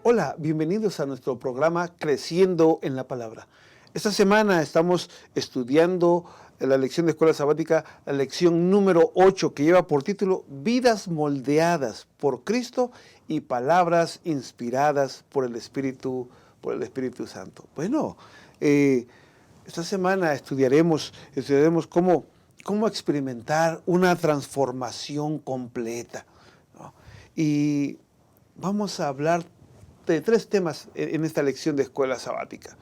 Hola, bienvenidos a nuestro programa Creciendo en la Palabra. Esta semana estamos estudiando la lección de Escuela Sabática, la lección número 8, que lleva por título Vidas moldeadas por Cristo y palabras inspiradas por el Espíritu Santo. Bueno, esta semana estudiaremos cómo experimentar una transformación completa, ¿no? Y vamos a hablar de tres temas en esta lección de Escuela Sabática.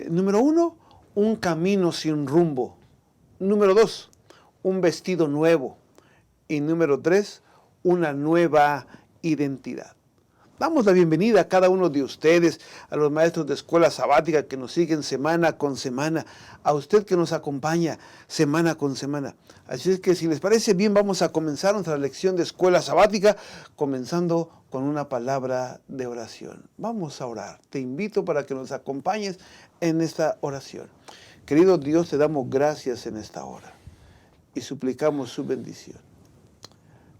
Número 1, un camino sin rumbo. Número 2, un vestido nuevo. Y número 3, una nueva identidad. Damos la bienvenida a cada uno de ustedes, a los maestros de Escuela Sabática que nos siguen semana con semana, a usted que nos acompaña semana con semana. Así es que si les parece bien, vamos a comenzar nuestra lección de Escuela Sabática, comenzando con una palabra de oración. Vamos a orar. Te invito para que nos acompañes en esta oración. Querido Dios, te damos gracias en esta hora y suplicamos su bendición.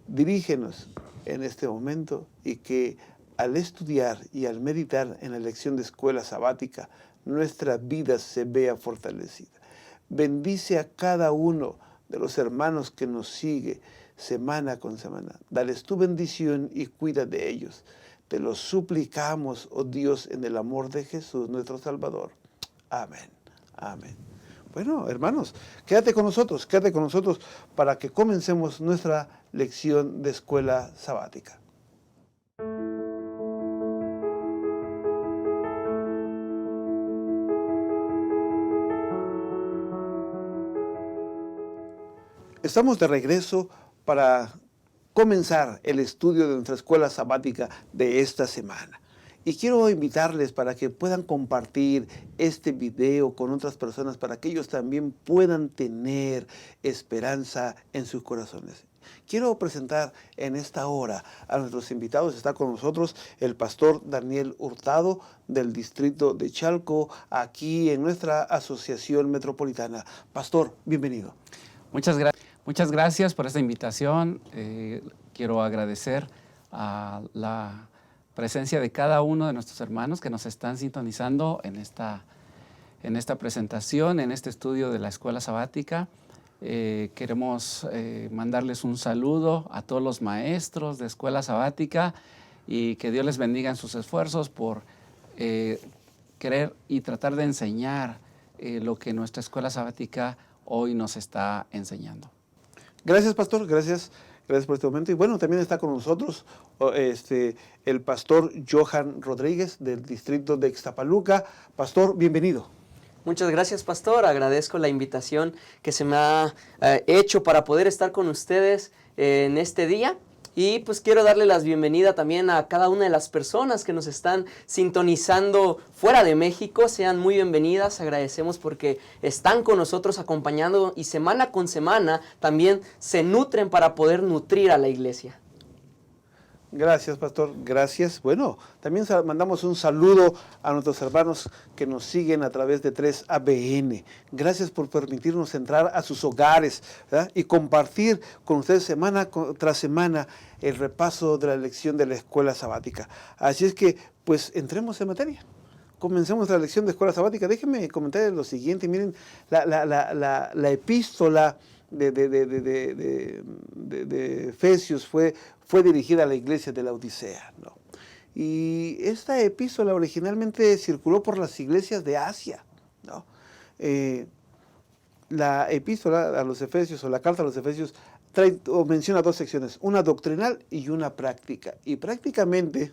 Dirígenos en este momento y que al estudiar y al meditar en la lección de Escuela Sabática, nuestra vida se vea fortalecida. Bendice a cada uno de los hermanos que nos sigue semana con semana. Dales tu bendición y cuida de ellos. Te lo suplicamos, oh Dios, en el amor de Jesús, nuestro Salvador. Amén. Amén. Bueno, hermanos, quédate con nosotros para que comencemos nuestra lección de Escuela Sabática. Estamos de regreso para comenzar el estudio de nuestra Escuela Sabática de esta semana. Y quiero invitarles para que puedan compartir este video con otras personas para que ellos también puedan tener esperanza en sus corazones. Quiero presentar en esta hora a nuestros invitados. Está con nosotros el pastor Daniel Hurtado del distrito de Chalco, aquí en nuestra asociación metropolitana. Pastor, bienvenido. Muchas gracias por esta invitación. Quiero agradecer a la presencia de cada uno de nuestros hermanos que nos están sintonizando en esta presentación, en este estudio de la Escuela Sabática. Queremos mandarles un saludo a todos los maestros de Escuela Sabática y que Dios les bendiga en sus esfuerzos por querer y tratar de enseñar lo que nuestra Escuela Sabática hoy nos está enseñando. Gracias, pastor. Gracias por este momento. Y bueno, también está con nosotros el pastor Johan Rodríguez del distrito de Ixtapaluca. Pastor, bienvenido. Muchas gracias, pastor. Agradezco la invitación que se me ha hecho para poder estar con ustedes en este día. Y pues quiero darle la bienvenida también a cada una de las personas que nos están sintonizando fuera de México. Sean muy bienvenidas, agradecemos porque están con nosotros acompañando y semana con semana también se nutren para poder nutrir a la iglesia. Gracias, pastor. Gracias. Bueno, también mandamos un saludo a nuestros hermanos que nos siguen a través de 3ABN. Gracias por permitirnos entrar a sus hogares, ¿verdad? Y compartir con ustedes semana tras semana el repaso de la lección de la Escuela Sabática. Así es que, pues, entremos en materia. Comencemos la lección de Escuela Sabática. Déjenme comentar lo siguiente. Miren, la epístola de Efesios fue dirigida a la iglesia de la Odisea, ¿no? Y esta epístola originalmente circuló por las iglesias de Asia, ¿no? La epístola a los Efesios o la carta a los Efesios menciona dos secciones, una doctrinal y una práctica. Y prácticamente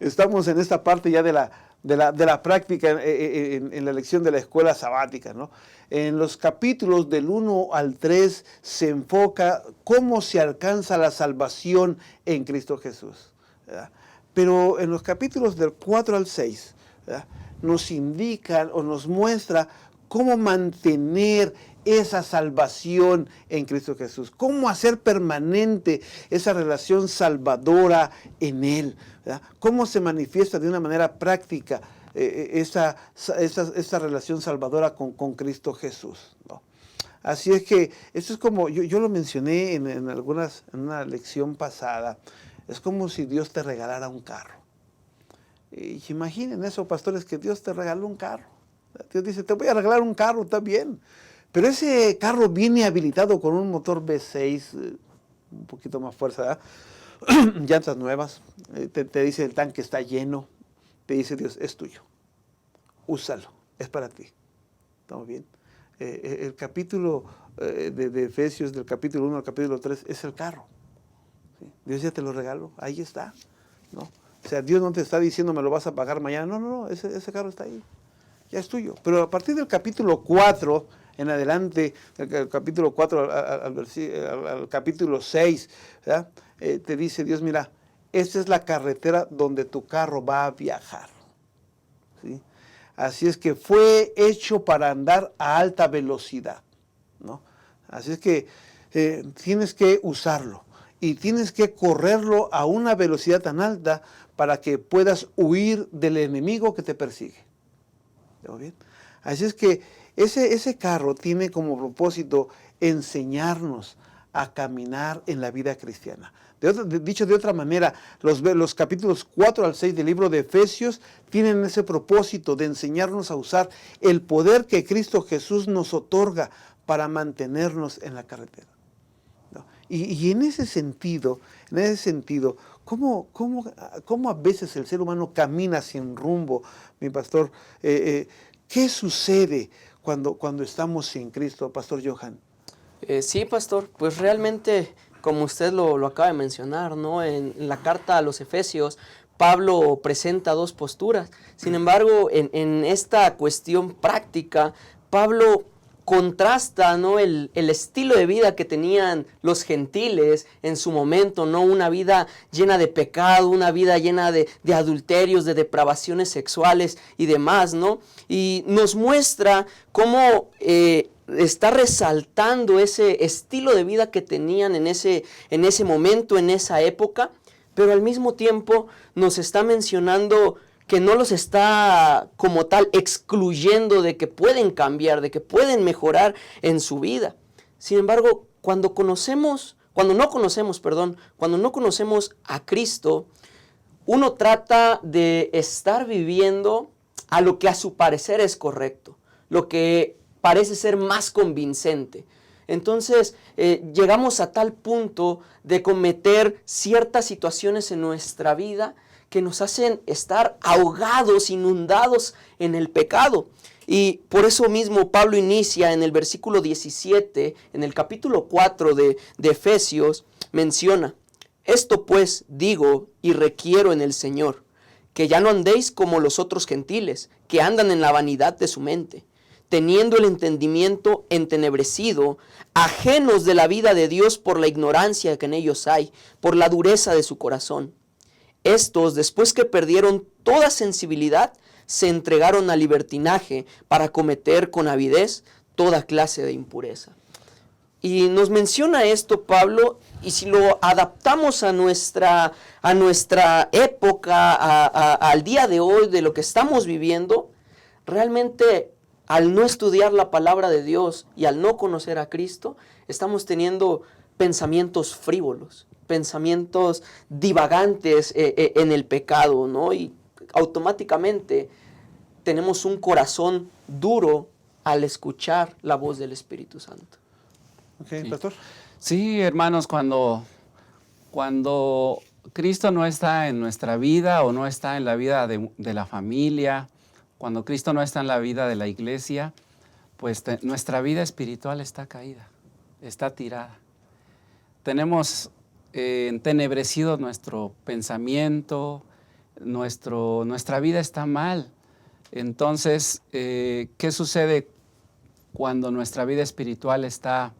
estamos en esta parte ya de la práctica en la lección de la Escuela Sabática, ¿no? En los capítulos del 1 al 3 se enfoca cómo se alcanza la salvación en Cristo Jesús, ¿verdad? Pero en los capítulos del 4 al 6, ¿verdad?, nos indican o nos muestra cómo mantener esa salvación en Cristo Jesús, cómo hacer permanente esa relación salvadora en Él, ¿verdad? Cómo se manifiesta de una manera práctica esa relación salvadora con Cristo Jesús, ¿no? Así es que esto es como, yo lo mencioné en una lección pasada, es como si Dios te regalara un carro. Y imaginen eso, pastores, que Dios te regaló un carro. Dios dice, te voy a regalar un carro, está bien. Pero ese carro viene habilitado con un motor V6, un poquito más fuerza, ¿verdad? Llantas nuevas, te dice el tanque está lleno, te dice Dios, es tuyo, úsalo, es para ti. ¿Estamos bien? El capítulo de Efesios, del capítulo 1 al capítulo 3, es el carro. ¿Sí? Dios ya te lo regaló, ahí está, ¿no? O sea, Dios no te está diciendo me lo vas a pagar mañana, no, ese carro está ahí, ya es tuyo. Pero a partir del capítulo 4 en adelante, del capítulo 4 al capítulo 6, ¿verdad? Te dice Dios, mira, esta es la carretera donde tu carro va a viajar. ¿Sí? Así es que fue hecho para andar a alta velocidad, ¿no? Así es que tienes que usarlo y tienes que correrlo a una velocidad tan alta para que puedas huir del enemigo que te persigue. ¿Estamos bien? Así es que ese carro tiene como propósito enseñarnos a caminar en la vida cristiana. Dicho de otra manera, los capítulos 4 al 6 del libro de Efesios tienen ese propósito de enseñarnos a usar el poder que Cristo Jesús nos otorga para mantenernos en la carretera, ¿no? Y en ese sentido, ¿cómo a veces el ser humano camina sin rumbo, mi pastor? ¿Qué sucede cuando estamos sin Cristo, Pastor Johan? Sí, pastor, pues realmente, como usted lo acaba de mencionar, ¿no? En la carta a los Efesios, Pablo presenta dos posturas. Sin embargo, en esta cuestión práctica, Pablo contrasta, ¿no? el estilo de vida que tenían los gentiles en su momento, ¿no? Una vida llena de pecado, una vida llena de adulterios, de depravaciones sexuales y demás, ¿no? Y nos muestra cómo está resaltando ese estilo de vida que tenían en ese momento, en esa época, pero al mismo tiempo nos está mencionando que no los está como tal excluyendo de que pueden cambiar, de que pueden mejorar en su vida. Sin embargo, cuando no conocemos a Cristo, uno trata de estar viviendo a lo que a su parecer es correcto, lo que parece ser más convincente. Entonces, llegamos a tal punto de cometer ciertas situaciones en nuestra vida que nos hacen estar ahogados, inundados en el pecado. Y por eso mismo Pablo inicia en el versículo 17, en el capítulo 4 de Efesios, menciona: esto pues digo y requiero en el Señor, que ya no andéis como los otros gentiles, que andan en la vanidad de su mente, teniendo el entendimiento entenebrecido, ajenos de la vida de Dios por la ignorancia que en ellos hay, por la dureza de su corazón. Estos, después que perdieron toda sensibilidad, se entregaron al libertinaje para cometer con avidez toda clase de impureza. Y nos menciona esto Pablo, y si lo adaptamos a nuestra época, al día de hoy, de lo que estamos viviendo, realmente al no estudiar la palabra de Dios y al no conocer a Cristo, estamos teniendo pensamientos frívolos, pensamientos divagantes en el pecado, ¿no? Y automáticamente tenemos un corazón duro al escuchar la voz del Espíritu Santo. Okay, sí. Pastor. Sí, hermanos, cuando Cristo no está en nuestra vida o no está en la vida de la familia, cuando Cristo no está en la vida de la iglesia, pues nuestra vida espiritual está caída, está tirada. Tenemos entenebrecido nuestro pensamiento, nuestra vida está mal. Entonces, ¿qué sucede cuando nuestra vida espiritual está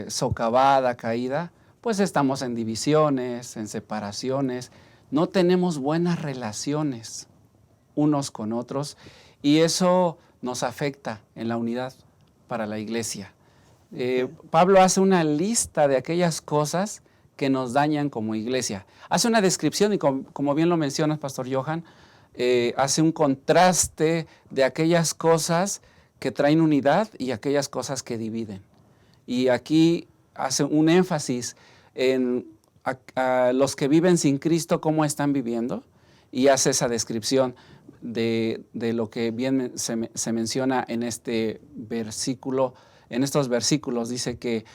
socavada, caída? Pues estamos en divisiones, en separaciones, no tenemos buenas relaciones unos con otros y eso nos afecta en la unidad para la iglesia. Pablo hace una lista de aquellas cosas que nos dañan como iglesia. Hace una descripción y como bien lo mencionas, Pastor Johan, hace un contraste de aquellas cosas que traen unidad y aquellas cosas que dividen. Y aquí hace un énfasis en a los que viven sin Cristo, cómo están viviendo, y hace esa descripción de lo que bien se menciona en este versículo. En estos versículos dice que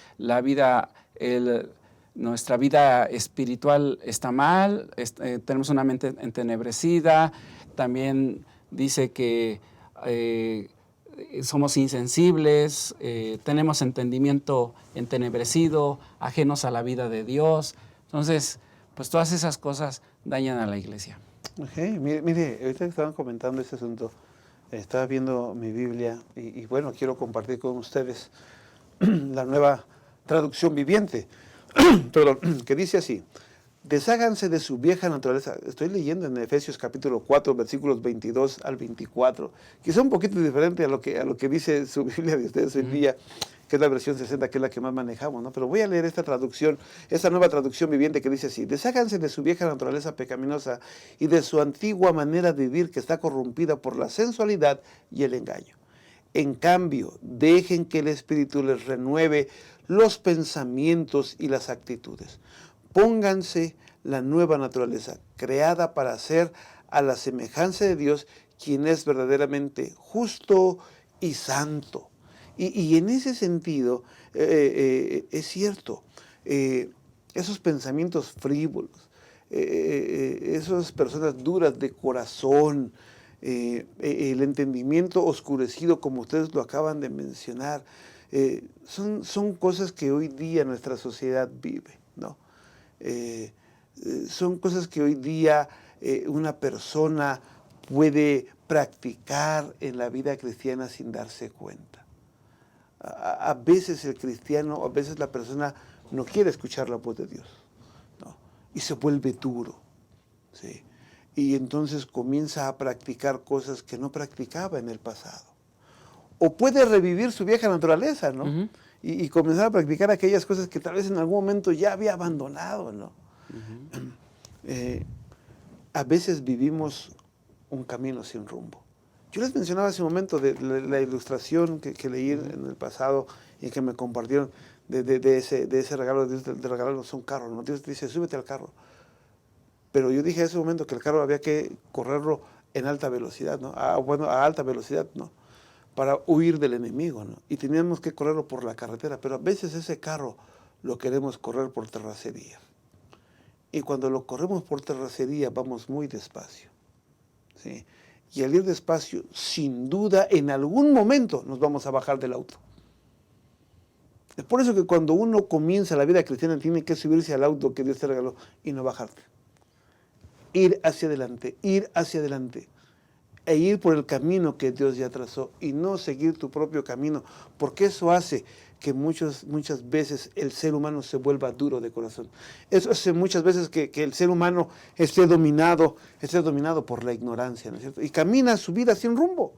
nuestra vida espiritual está mal, tenemos una mente entenebrecida. También dice que somos insensibles, tenemos entendimiento entenebrecido, ajenos a la vida de Dios. Entonces, pues todas esas cosas dañan a la iglesia. Okay. Mire, ahorita estaban comentando este asunto, estaba viendo mi Biblia y bueno, quiero compartir con ustedes la nueva traducción viviente, perdón, que dice así: desháganse de su vieja naturaleza. Estoy leyendo en Efesios capítulo 4, versículos 22 al 24. Quizá un poquito diferente a lo que dice su Biblia de ustedes hoy día, que es la versión 60, que es la que más manejamos, ¿no? Pero voy a leer esta traducción, esta nueva traducción viviente que dice así: desháganse de su vieja naturaleza pecaminosa y de su antigua manera de vivir que está corrompida por la sensualidad y el engaño. En cambio, dejen que el Espíritu les renueve los pensamientos y las actitudes. Pónganse la nueva naturaleza, creada para ser a la semejanza de Dios, quien es verdaderamente justo y santo. Y en ese sentido, es cierto, esos pensamientos frívolos, esas personas duras de corazón, el entendimiento oscurecido, como ustedes lo acaban de mencionar, son cosas que hoy día nuestra sociedad vive, ¿no? Son cosas que hoy día una persona puede practicar en la vida cristiana sin darse cuenta. A veces el cristiano, a veces la persona no quiere escuchar la voz de Dios, ¿no? Y se vuelve duro, ¿sí? Y entonces comienza a practicar cosas que no practicaba en el pasado. O puede revivir su vieja naturaleza, ¿no? Uh-huh. Y comenzar a practicar aquellas cosas que tal vez en algún momento ya había abandonado, ¿no? Uh-huh. A veces vivimos un camino sin rumbo. Yo les mencionaba hace un momento de la ilustración que leí en el pasado y que me compartieron de ese regalo de Dios, de regalarnos un carro, ¿no? Dios dice: súbete al carro. Pero yo dije en ese momento que el carro había que correrlo en alta velocidad, ¿no? A alta velocidad, ¿no? Para huir del enemigo, ¿no? Y teníamos que correrlo por la carretera, pero a veces ese carro lo queremos correr por terracería. Y cuando lo corremos por terracería vamos muy despacio, ¿sí? Y al ir despacio, sin duda, en algún momento nos vamos a bajar del auto. Es por eso que cuando uno comienza la vida cristiana tiene que subirse al auto que Dios te regaló y no bajarte. Ir hacia adelante, e ir por el camino que Dios ya trazó y no seguir tu propio camino, porque eso hace que muchas veces el ser humano se vuelva duro de corazón. Eso hace muchas veces que el ser humano esté dominado por la ignorancia, ¿no es cierto? Y camina su vida sin rumbo,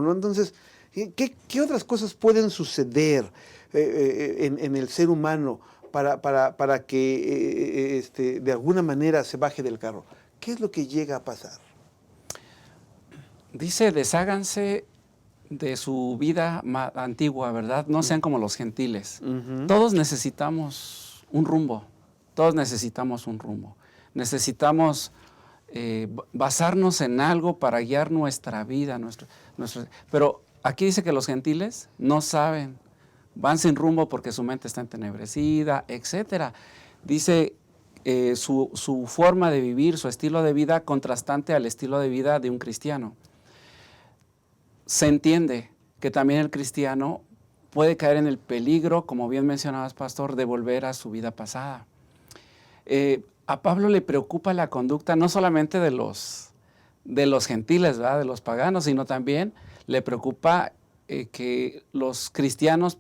¿no? Entonces, ¿qué otras cosas pueden suceder en el ser humano para que de alguna manera se baje del carro? ¿Qué es lo que llega a pasar? Dice: desháganse de su vida antigua, ¿verdad? No sean como los gentiles. Uh-huh. Todos necesitamos un rumbo. Necesitamos basarnos en algo para guiar nuestra vida. Pero aquí dice que los gentiles no saben, van sin rumbo porque su mente está entenebrecida, etc. Dice su forma de vivir, su estilo de vida contrastante al estilo de vida de un cristiano. Se entiende que también el cristiano puede caer en el peligro, como bien mencionabas, pastor, de volver a su vida pasada. A Pablo le preocupa la conducta no solamente de los gentiles, ¿verdad?, de los paganos, sino también le preocupa que los cristianos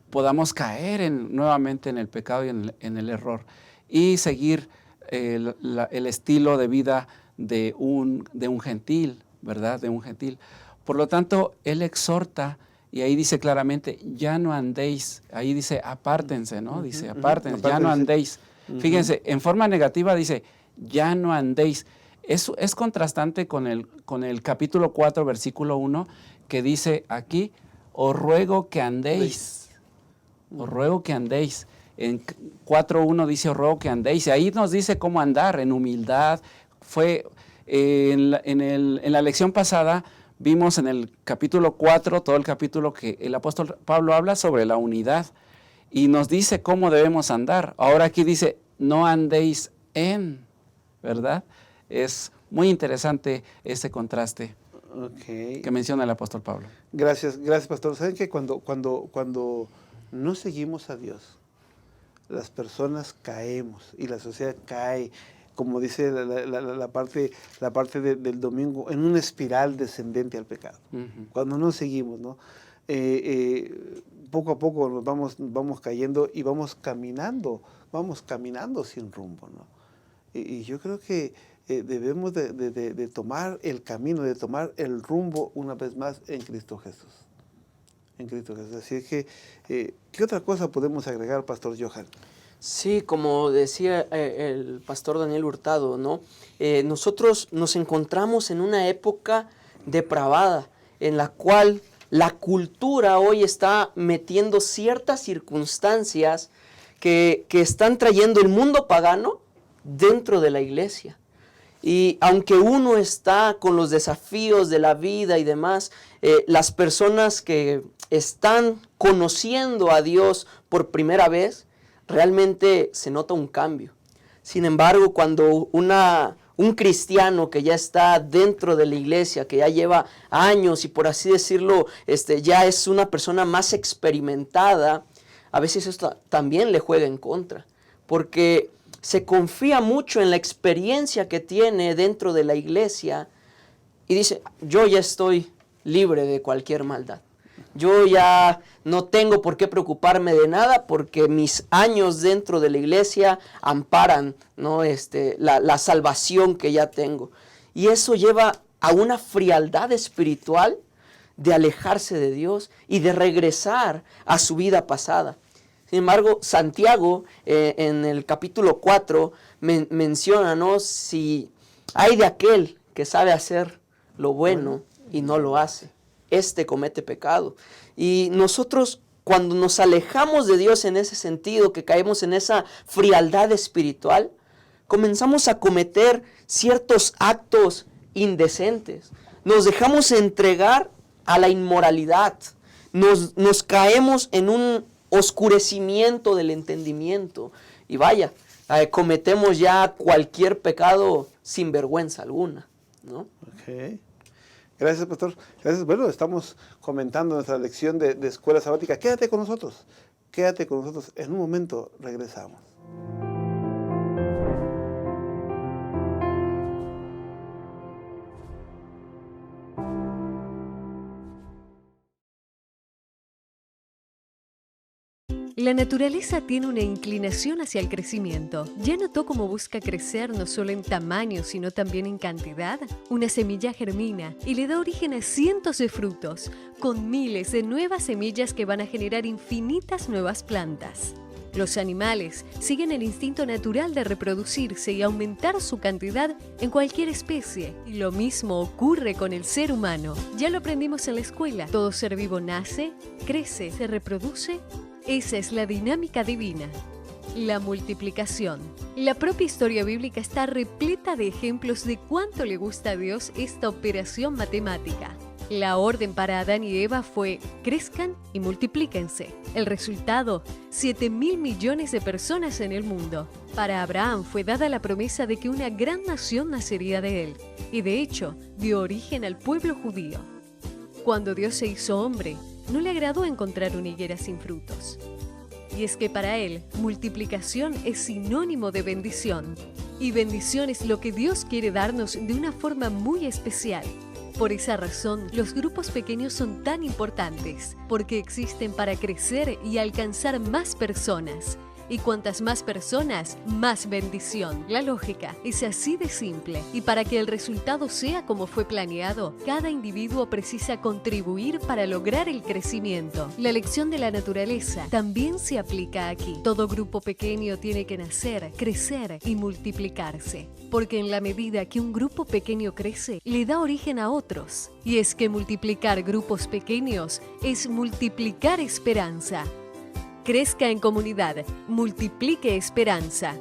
podamos caer nuevamente en el pecado y en el error y seguir el estilo de vida de un gentil, ¿verdad?, de un gentil. Por lo tanto, él exhorta, y ahí dice claramente: ya no andéis. Ahí dice: apártense, ¿no? Dice: apártense, ya no andéis. Fíjense, en forma negativa dice: ya no andéis. Eso es contrastante con el capítulo 4, versículo 1, que dice aquí: os ruego que andéis. Os ruego que andéis. En 4.1 dice: os ruego que andéis. Y ahí nos dice cómo andar: en humildad, fue en la lección pasada, vimos en el capítulo 4, todo el capítulo que el apóstol Pablo habla sobre la unidad y nos dice cómo debemos andar. Ahora aquí dice, no andéis en, ¿verdad? Es muy interesante ese contraste que menciona el apóstol Pablo. Gracias, pastor. ¿Saben que cuando no seguimos a Dios, las personas caemos y la sociedad cae, como dice la parte del domingo, en una espiral descendente al pecado? Cuando no seguimos, ¿no? Poco a poco nos vamos cayendo y vamos caminando sin rumbo, ¿no? Y yo creo que debemos de tomar el camino, de tomar el rumbo una vez más en Cristo Jesús. En Cristo Jesús. Así es que, ¿qué otra cosa podemos agregar, Pastor Johan? Sí, como decía el pastor Daniel Hurtado, ¿no? Nosotros nos encontramos en una época depravada, en la cual la cultura hoy está metiendo ciertas circunstancias que están trayendo el mundo pagano dentro de la iglesia. Y aunque uno está con los desafíos de la vida y demás, las personas que están conociendo a Dios por primera vez, realmente se nota un cambio. Sin embargo, cuando un cristiano que ya está dentro de la iglesia, que ya lleva años y por así decirlo, ya es una persona más experimentada, a veces esto también le juega en contra, porque se confía mucho en la experiencia que tiene dentro de la iglesia y dice, yo ya estoy libre de cualquier maldad. Yo ya no tengo por qué preocuparme de nada porque mis años dentro de la iglesia amparan, ¿no? la salvación que ya tengo. Y eso lleva a una frialdad espiritual de alejarse de Dios y de regresar a su vida pasada. Sin embargo, Santiago en el capítulo 4 menciona, ¿no? Si hay de aquel que sabe hacer lo bueno y no lo hace, comete pecado. Y nosotros, cuando nos alejamos de Dios en ese sentido, que caemos en esa frialdad espiritual, comenzamos a cometer ciertos actos indecentes. Nos dejamos entregar a la inmoralidad. Nos caemos en un oscurecimiento del entendimiento. Y vaya, cometemos ya cualquier pecado sin vergüenza alguna, ¿no? Okay. Gracias, pastor. Gracias. Bueno, estamos comentando nuestra lección de escuela sabática. Quédate con nosotros. Quédate con nosotros. En un momento regresamos. La naturaleza tiene una inclinación hacia el crecimiento. ¿Ya notó cómo busca crecer no solo en tamaño, sino también en cantidad? Una semilla germina y le da origen a cientos de frutos, con miles de nuevas semillas que van a generar infinitas nuevas plantas. Los animales siguen el instinto natural de reproducirse y aumentar su cantidad en cualquier especie. Y lo mismo ocurre con el ser humano. Ya lo aprendimos en la escuela. Todo ser vivo nace, crece, se reproduce. Esa es la dinámica divina. La multiplicación. La propia historia bíblica está repleta de ejemplos de cuánto le gusta a Dios esta operación matemática. La orden para Adán y Eva fue: crezcan y multiplíquense. El resultado: 7.000 millones de personas en el mundo. Para Abraham fue dada la promesa de que una gran nación nacería de él, y de hecho dio origen al pueblo judío. Cuando Dios se hizo hombre, no le agradó encontrar una higuera sin frutos. Y es que para él, multiplicación es sinónimo de bendición. Y bendición es lo que Dios quiere darnos de una forma muy especial. Por esa razón, los grupos pequeños son tan importantes, porque existen para crecer y alcanzar más personas. Y cuantas más personas, más bendición. La lógica es así de simple. Y para que el resultado sea como fue planeado, cada individuo precisa contribuir para lograr el crecimiento. La lección de la naturaleza también se aplica aquí. Todo grupo pequeño tiene que nacer, crecer y multiplicarse. Porque en la medida que un grupo pequeño crece, le da origen a otros. Y es que multiplicar grupos pequeños es multiplicar esperanza. Crezca en comunidad, multiplique esperanza.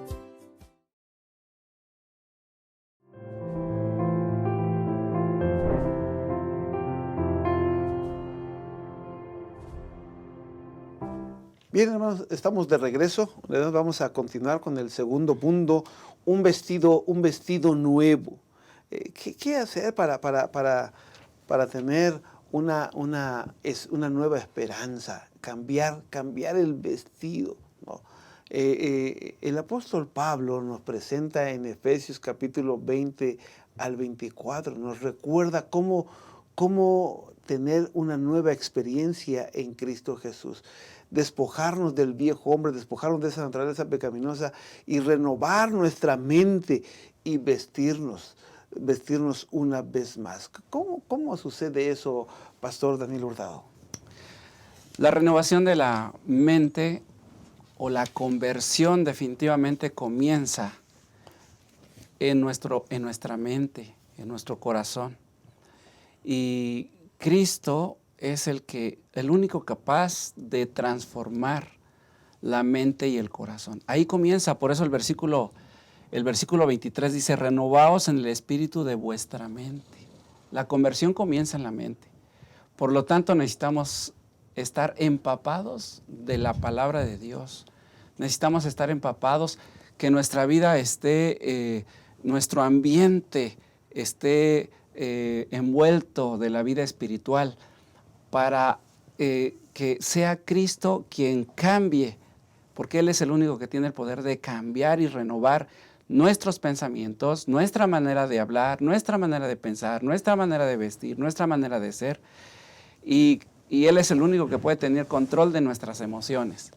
Bien, hermanos, estamos de regreso. Vamos a continuar con el segundo punto, un vestido nuevo. ¿Qué hacer para tener una nueva esperanza? Cambiar el vestido, ¿no? El apóstol Pablo nos presenta en Efesios capítulo 20 al 24, nos recuerda cómo tener una nueva experiencia en Cristo Jesús. Despojarnos del viejo hombre, despojarnos de esa naturaleza pecaminosa y renovar nuestra mente y vestirnos una vez más. ¿Cómo sucede eso, Pastor Daniel Hurtado? La renovación de la mente o la conversión definitivamente comienza en nuestra mente, en nuestro corazón. Y Cristo es el único capaz de transformar la mente y el corazón. Ahí comienza, por eso el versículo 23 dice, renovaos en el espíritu de vuestra mente. La conversión comienza en la mente. Por lo tanto, necesitamos estar empapados de la palabra de Dios. Necesitamos estar empapados, que nuestra vida esté, nuestro ambiente esté envuelto de la vida espiritual, para que sea Cristo quien cambie, porque Él es el único que tiene el poder de cambiar y renovar nuestros pensamientos, nuestra manera de hablar, nuestra manera de pensar, nuestra manera de vestir, nuestra manera de ser. Y Él es el único que puede tener control de nuestras emociones.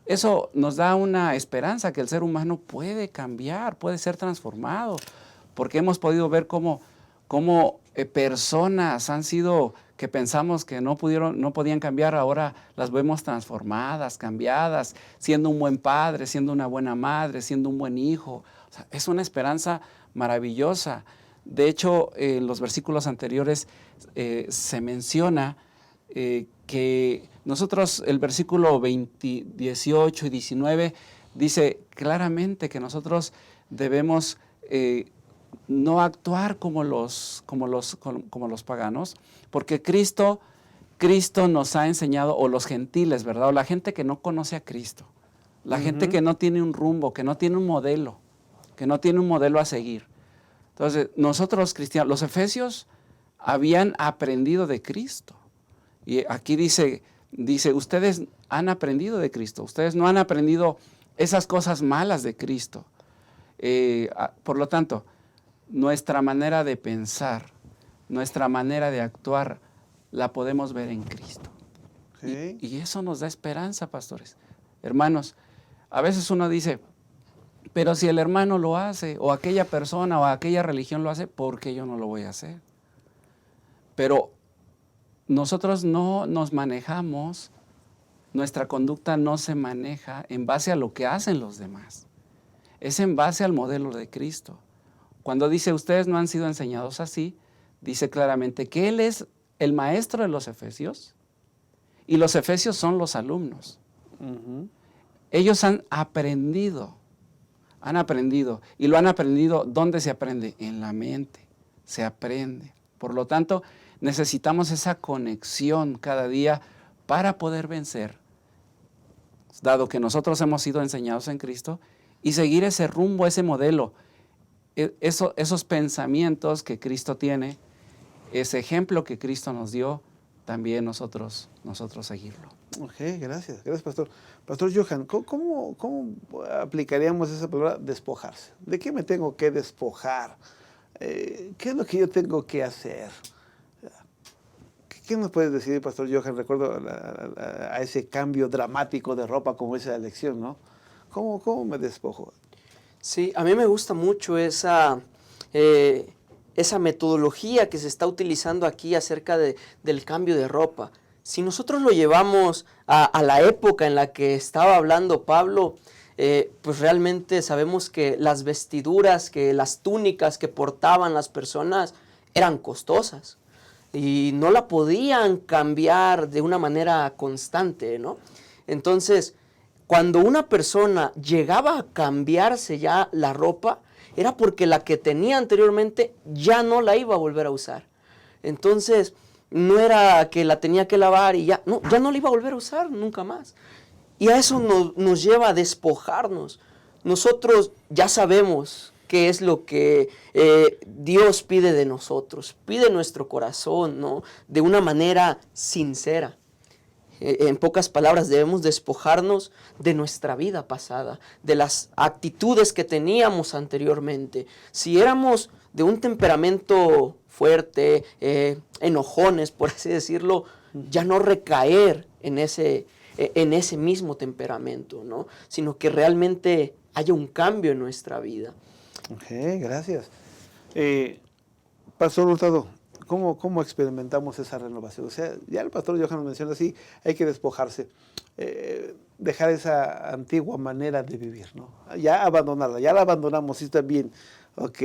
Eso nos da una esperanza que el ser humano puede cambiar, puede ser transformado, porque hemos podido ver cómo personas han sido, que pensamos que no podían cambiar, ahora las vemos transformadas, cambiadas, siendo un buen padre, siendo una buena madre, siendo un buen hijo. O sea, es una esperanza maravillosa. De hecho, en los versículos anteriores se menciona que nosotros, el versículo 18 y 19, dice claramente que nosotros debemos no actuar como los paganos, porque Cristo nos ha enseñado, o los gentiles, ¿verdad? O la gente que no conoce a Cristo, la gente que no tiene un rumbo, que no tiene un modelo a seguir. Entonces, nosotros los cristianos, los efesios habían aprendido de Cristo. Y aquí dice, ustedes han aprendido de Cristo, ustedes no han aprendido esas cosas malas de Cristo. Por lo tanto, nuestra manera de pensar, nuestra manera de actuar, la podemos ver en Cristo. Okay. Y eso nos da esperanza, pastores. Hermanos, a veces uno dice, pero si el hermano lo hace, o aquella persona o aquella religión lo hace, ¿por qué yo no lo voy a hacer? Pero nosotros no nos manejamos, nuestra conducta no se maneja en base a lo que hacen los demás. Es en base al modelo de Cristo. Cuando dice, ustedes no han sido enseñados así, dice claramente que Él es el maestro de los efesios y los efesios son los alumnos. Ellos han aprendido. Y lo han aprendido. ¿Dónde se aprende? En la mente. Se aprende. Por lo tanto, necesitamos esa conexión cada día para poder vencer, dado que nosotros hemos sido enseñados en Cristo, y seguir ese rumbo, ese modelo. Esos pensamientos que Cristo tiene, ese ejemplo que Cristo nos dio, también nosotros seguirlo. Ok, gracias, Pastor. Pastor Johan, ¿cómo aplicaríamos esa palabra despojarse? ¿De qué me tengo que despojar? ¿Qué es lo que yo tengo que hacer? ¿Qué nos puedes decir, Pastor Johan? Recuerdo a ese cambio dramático de ropa como esa elección, ¿no? ¿Cómo me despojo? Sí, a mí me gusta mucho esa metodología que se está utilizando aquí acerca del cambio de ropa. Si nosotros lo llevamos a la época en la que estaba hablando Pablo, pues realmente sabemos que las vestiduras, que las túnicas que portaban las personas eran costosas y no la podían cambiar de una manera constante, ¿no? Entonces, cuando una persona llegaba a cambiarse ya la ropa, era porque la que tenía anteriormente ya no la iba a volver a usar. Entonces, no era que la tenía que lavar y ya no la iba a volver a usar nunca más. Y a eso nos lleva a despojarnos. Nosotros ya sabemos qué es lo que Dios pide de nosotros. Pide nuestro corazón, ¿no? De una manera sincera. En pocas palabras, debemos despojarnos de nuestra vida pasada, de las actitudes que teníamos anteriormente. Si éramos de un temperamento fuerte, enojones, por así decirlo, ya no recaer en ese mismo temperamento, ¿no? Sino que realmente haya un cambio en nuestra vida. Ok, gracias. Pastor Hurtado, ¿cómo experimentamos esa renovación? O sea, ya el pastor Johan nos menciona así, hay que despojarse, dejar esa antigua manera de vivir, ¿no? Ya abandonarla, ya la abandonamos, sí está bien, ok,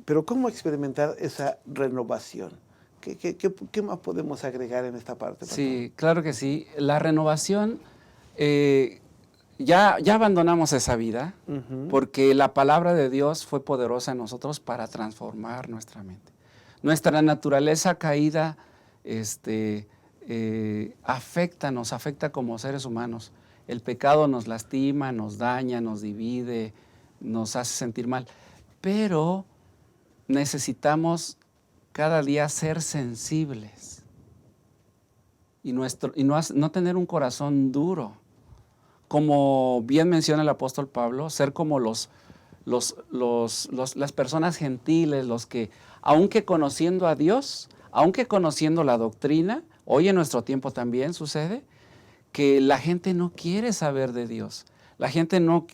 pero ¿cómo experimentar esa renovación? ¿Qué más podemos agregar en esta parte, pastor? Sí, claro que sí. La renovación, ya abandonamos esa vida, porque la palabra de Dios fue poderosa en nosotros para transformar nuestra mente. Nuestra naturaleza caída nos afecta como seres humanos. El pecado nos lastima, nos daña, nos divide, nos hace sentir mal. Pero necesitamos cada día ser sensibles y no tener un corazón duro. Como bien menciona el apóstol Pablo, ser como las personas gentiles, los que, aunque conociendo a Dios, aunque conociendo la doctrina, hoy en nuestro tiempo también sucede, que la gente no quiere saber de Dios. La gente no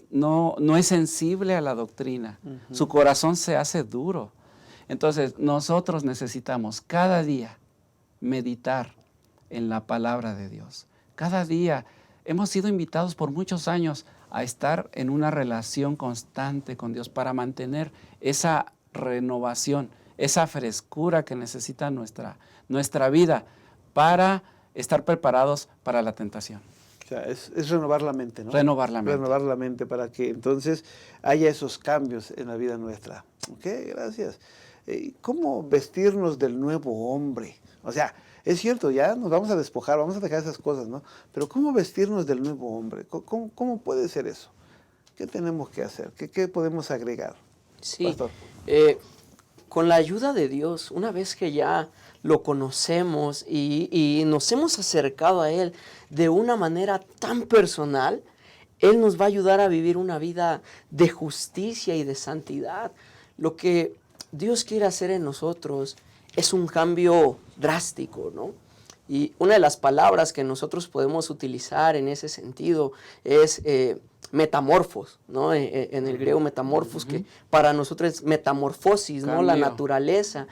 es sensible a la doctrina. Su corazón se hace duro. Entonces, nosotros necesitamos cada día meditar en la palabra de Dios. Cada día hemos sido invitados por muchos años a estar en una relación constante con Dios para mantener esa renovación, esa frescura que necesita nuestra vida para estar preparados para la tentación. O sea, es renovar la mente, ¿no? Renovar la mente. Renovar la mente para que entonces haya esos cambios en la vida nuestra. Ok, gracias. ¿Cómo vestirnos del nuevo hombre? O sea, es cierto, ya nos vamos a despojar, vamos a dejar esas cosas, ¿no? Pero ¿cómo vestirnos del nuevo hombre? ¿Cómo puede ser eso? ¿Qué tenemos que hacer? ¿Qué podemos agregar? Sí, Pastor. Con la ayuda de Dios, una vez que ya lo conocemos y nos hemos acercado a Él de una manera tan personal, Él nos va a ayudar a vivir una vida de justicia y de santidad. Lo que Dios quiere hacer en nosotros es un cambio drástico, ¿no? Y una de las palabras que nosotros podemos utilizar en ese sentido es metamorfos, ¿no? En el griego metamorfos, que para nosotros es metamorfosis, ¿no? La naturaleza.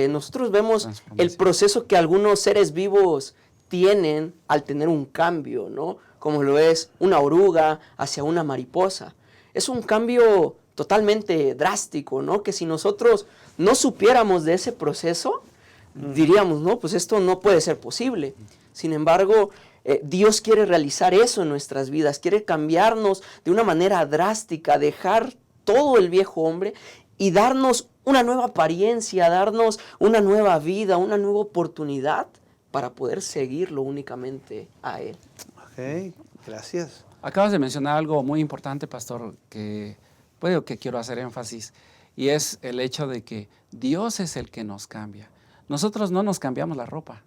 Nosotros vemos el proceso que algunos seres vivos tienen al tener un cambio, ¿no? Como lo es una oruga hacia una mariposa. Es un cambio totalmente drástico, ¿no? Que si nosotros no supiéramos de ese proceso, diríamos, no, pues esto no puede ser posible. Sin embargo, Dios quiere realizar eso en nuestras vidas, quiere cambiarnos de una manera drástica, dejar todo el viejo hombre y darnos una nueva apariencia, darnos una nueva vida, una nueva oportunidad para poder seguirlo únicamente a Él. Ok, gracias. Acabas de mencionar algo muy importante, pastor, que quiero hacer énfasis, y es el hecho de que Dios es el que nos cambia. Nosotros no nos cambiamos la ropa.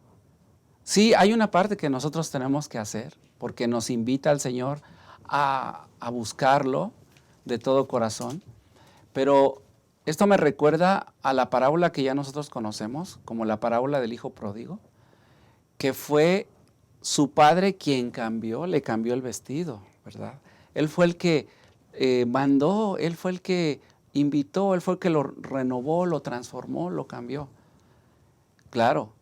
Sí, hay una parte que nosotros tenemos que hacer, porque nos invita el Señor a buscarlo de todo corazón, pero esto me recuerda a la parábola que ya nosotros conocemos, como la parábola del hijo pródigo, que fue su padre quien le cambió el vestido, ¿verdad? Él fue el que mandó, él fue el que invitó, él fue el que lo renovó, lo transformó, lo cambió. Claro,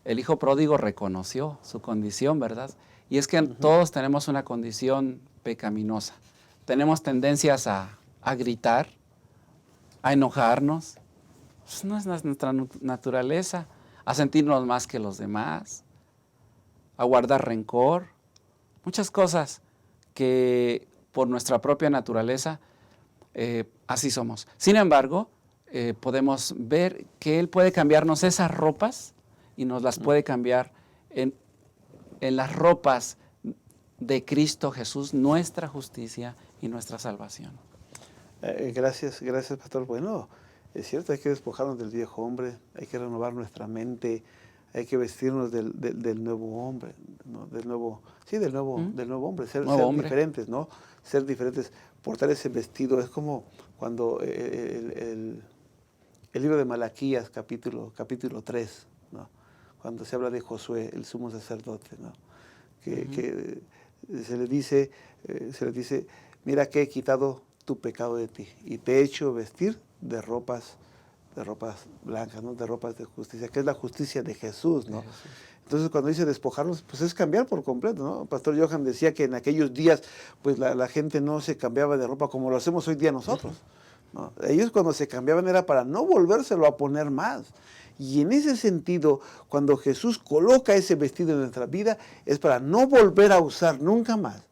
el hijo pródigo reconoció su condición, ¿verdad? Y es que todos tenemos una condición pecaminosa. Tenemos tendencias a gritar, a enojarnos. Pues no es nuestra naturaleza. A sentirnos más que los demás, a guardar rencor. Muchas cosas que por nuestra propia naturaleza así somos. Sin embargo, podemos ver que Él puede cambiarnos esas ropas y nos las puede cambiar en las ropas de Cristo Jesús, nuestra justicia y nuestra salvación. Gracias, pastor. Bueno, es cierto, hay que despojarnos del viejo hombre, hay que renovar nuestra mente, hay que vestirnos del nuevo hombre, ¿no? Del nuevo hombre, ser diferentes, ¿no? Ser diferentes, portar ese vestido. Es como cuando el libro de Malaquías, capítulo 3, ¿no? Cuando se habla de Josué, el sumo sacerdote, ¿no? Que se le dice, mira que he quitado tu pecado de ti y te he hecho vestir de ropas blancas, ¿no? De ropas de justicia, que es la justicia de Jesús, ¿no? Entonces, cuando dice despojarnos, pues es cambiar por completo, ¿no? Pastor Johan decía que en aquellos días, pues la gente no se cambiaba de ropa como lo hacemos hoy día nosotros, ¿no? Ellos cuando se cambiaban era para no volvérselo a poner más. Y en ese sentido, cuando Jesús coloca ese vestido en nuestra vida, es para no volver a usar nunca más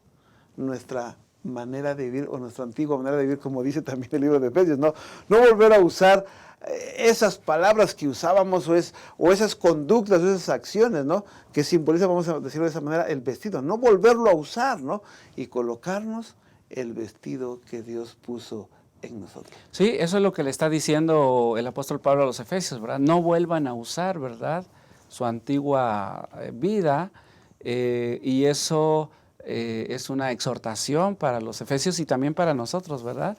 nuestra manera de vivir o nuestra antigua manera de vivir, como dice también el libro de Efesios, no volver a usar esas palabras que usábamos o esas conductas o esas acciones, ¿no? Que simbolizan, vamos a decirlo de esa manera, el vestido, no volverlo a usar, ¿no? Y colocarnos el vestido que Dios puso en nosotros. Sí, eso es lo que le está diciendo el apóstol Pablo a los Efesios, ¿verdad? No vuelvan a usar, ¿verdad?, su antigua vida, y eso es una exhortación para los Efesios y también para nosotros, ¿verdad?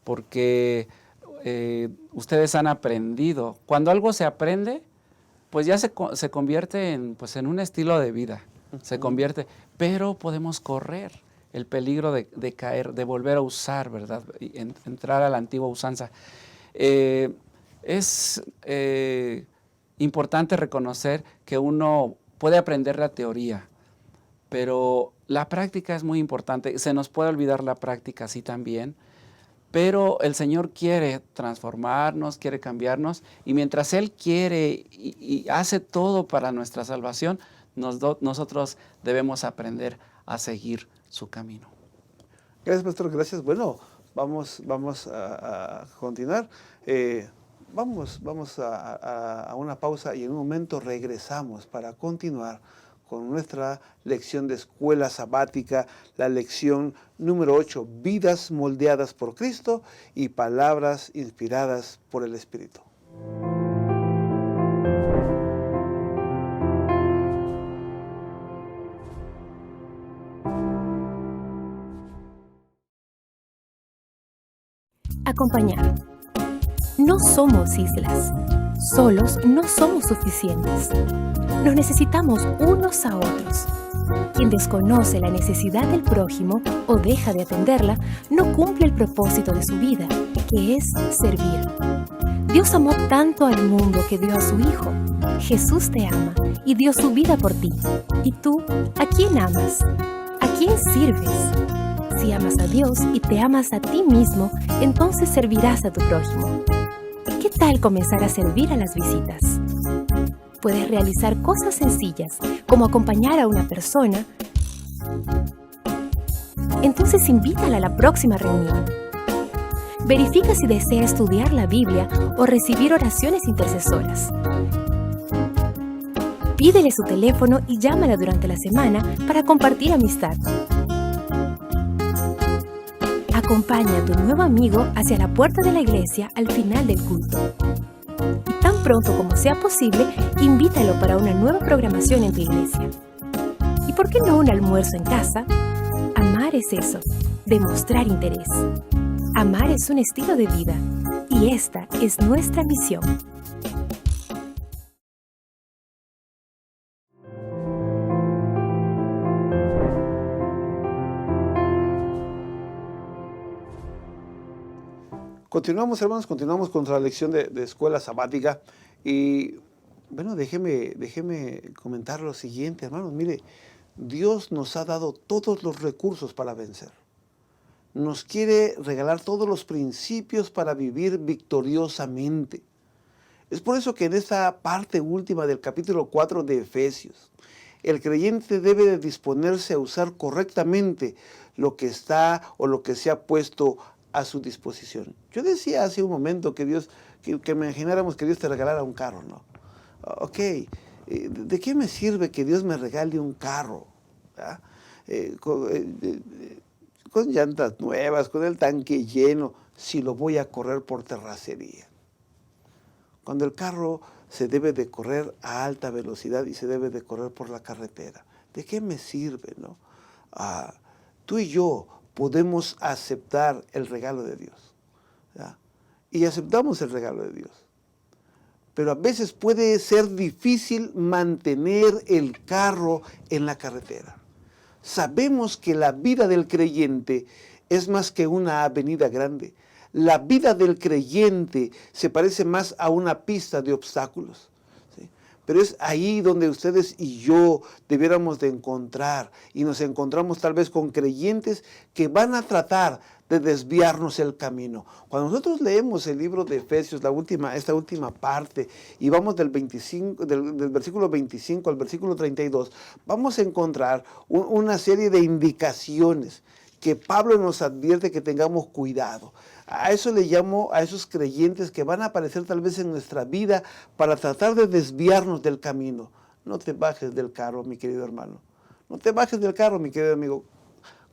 Porque ustedes han aprendido. Cuando algo se aprende, pues ya se convierte en un estilo de vida, se convierte, pero podemos correr el peligro de caer, de volver a usar, ¿verdad? Y entrar a la antigua usanza. Es importante reconocer que uno puede aprender la teoría, pero la práctica es muy importante. Se nos puede olvidar la práctica, sí, también, pero el Señor quiere transformarnos, quiere cambiarnos, y mientras Él quiere y hace todo para nuestra salvación, nosotros debemos aprender a seguir su camino. Gracias, pastor, gracias. Bueno, vamos a continuar. Vamos a una pausa y en un momento regresamos para continuar con nuestra lección de escuela sabática, la lección número 8, vidas moldeadas por Cristo y palabras inspiradas por el Espíritu. Acompañar. No somos islas. Solos no somos suficientes. Nos necesitamos unos a otros. Quien desconoce la necesidad del prójimo o deja de atenderla, no cumple el propósito de su vida, que es servir. Dios amó tanto al mundo que dio a su Hijo. Jesús te ama y dio su vida por ti. ¿Y tú, a quién amas? ¿A quién sirves? Si amas a Dios y te amas a ti mismo, entonces servirás a tu prójimo. ¿Qué tal comenzar a servir a las visitas? Puedes realizar cosas sencillas, como acompañar a una persona. Entonces invítala a la próxima reunión. Verifica si desea estudiar la Biblia o recibir oraciones intercesoras. Pídele su teléfono y llámala durante la semana para compartir amistad. Acompaña a tu nuevo amigo hacia la puerta de la iglesia al final del culto. Y tan pronto como sea posible, invítalo para una nueva programación en tu iglesia. ¿Y por qué no un almuerzo en casa? Amar es eso, demostrar interés. Amar es un estilo de vida, y esta es nuestra misión. Continuamos, hermanos, con la lección de escuela sabática. Y bueno, déjeme comentar lo siguiente, hermanos. Mire, Dios nos ha dado todos los recursos para vencer. Nos quiere regalar todos los principios para vivir victoriosamente. Es por eso que en esta parte última del capítulo 4 de Efesios, el creyente debe de disponerse a usar correctamente lo que está o lo que se ha puesto a su disposición. Yo decía hace un momento que imagináramos que Dios te regalara un carro, ¿no? Ok, ¿de qué me sirve que Dios me regale un carro? ¿Verdad? con llantas nuevas, con el tanque lleno, si lo voy a correr por terracería? Cuando el carro se debe de correr a alta velocidad y se debe de correr por la carretera, ¿de qué me sirve, no? Tú y yo podemos aceptar el regalo de Dios, ¿ya? Y aceptamos el regalo de Dios. Pero a veces puede ser difícil mantener el carro en la carretera. Sabemos que la vida del creyente es más que una avenida grande. La vida del creyente se parece más a una pista de obstáculos, ¿sí? Pero es ahí donde ustedes y yo debiéramos de encontrar, y nos encontramos tal vez con creyentes que van a tratar de desviarnos el camino. Cuando nosotros leemos el libro de Efesios, esta última parte, y vamos del versículo 25 al versículo 32, vamos a encontrar una serie de indicaciones que Pablo nos advierte que tengamos cuidado. A eso le llamo a esos creyentes que van a aparecer tal vez en nuestra vida para tratar de desviarnos del camino. No te bajes del carro, mi querido hermano. No te bajes del carro, mi querido amigo.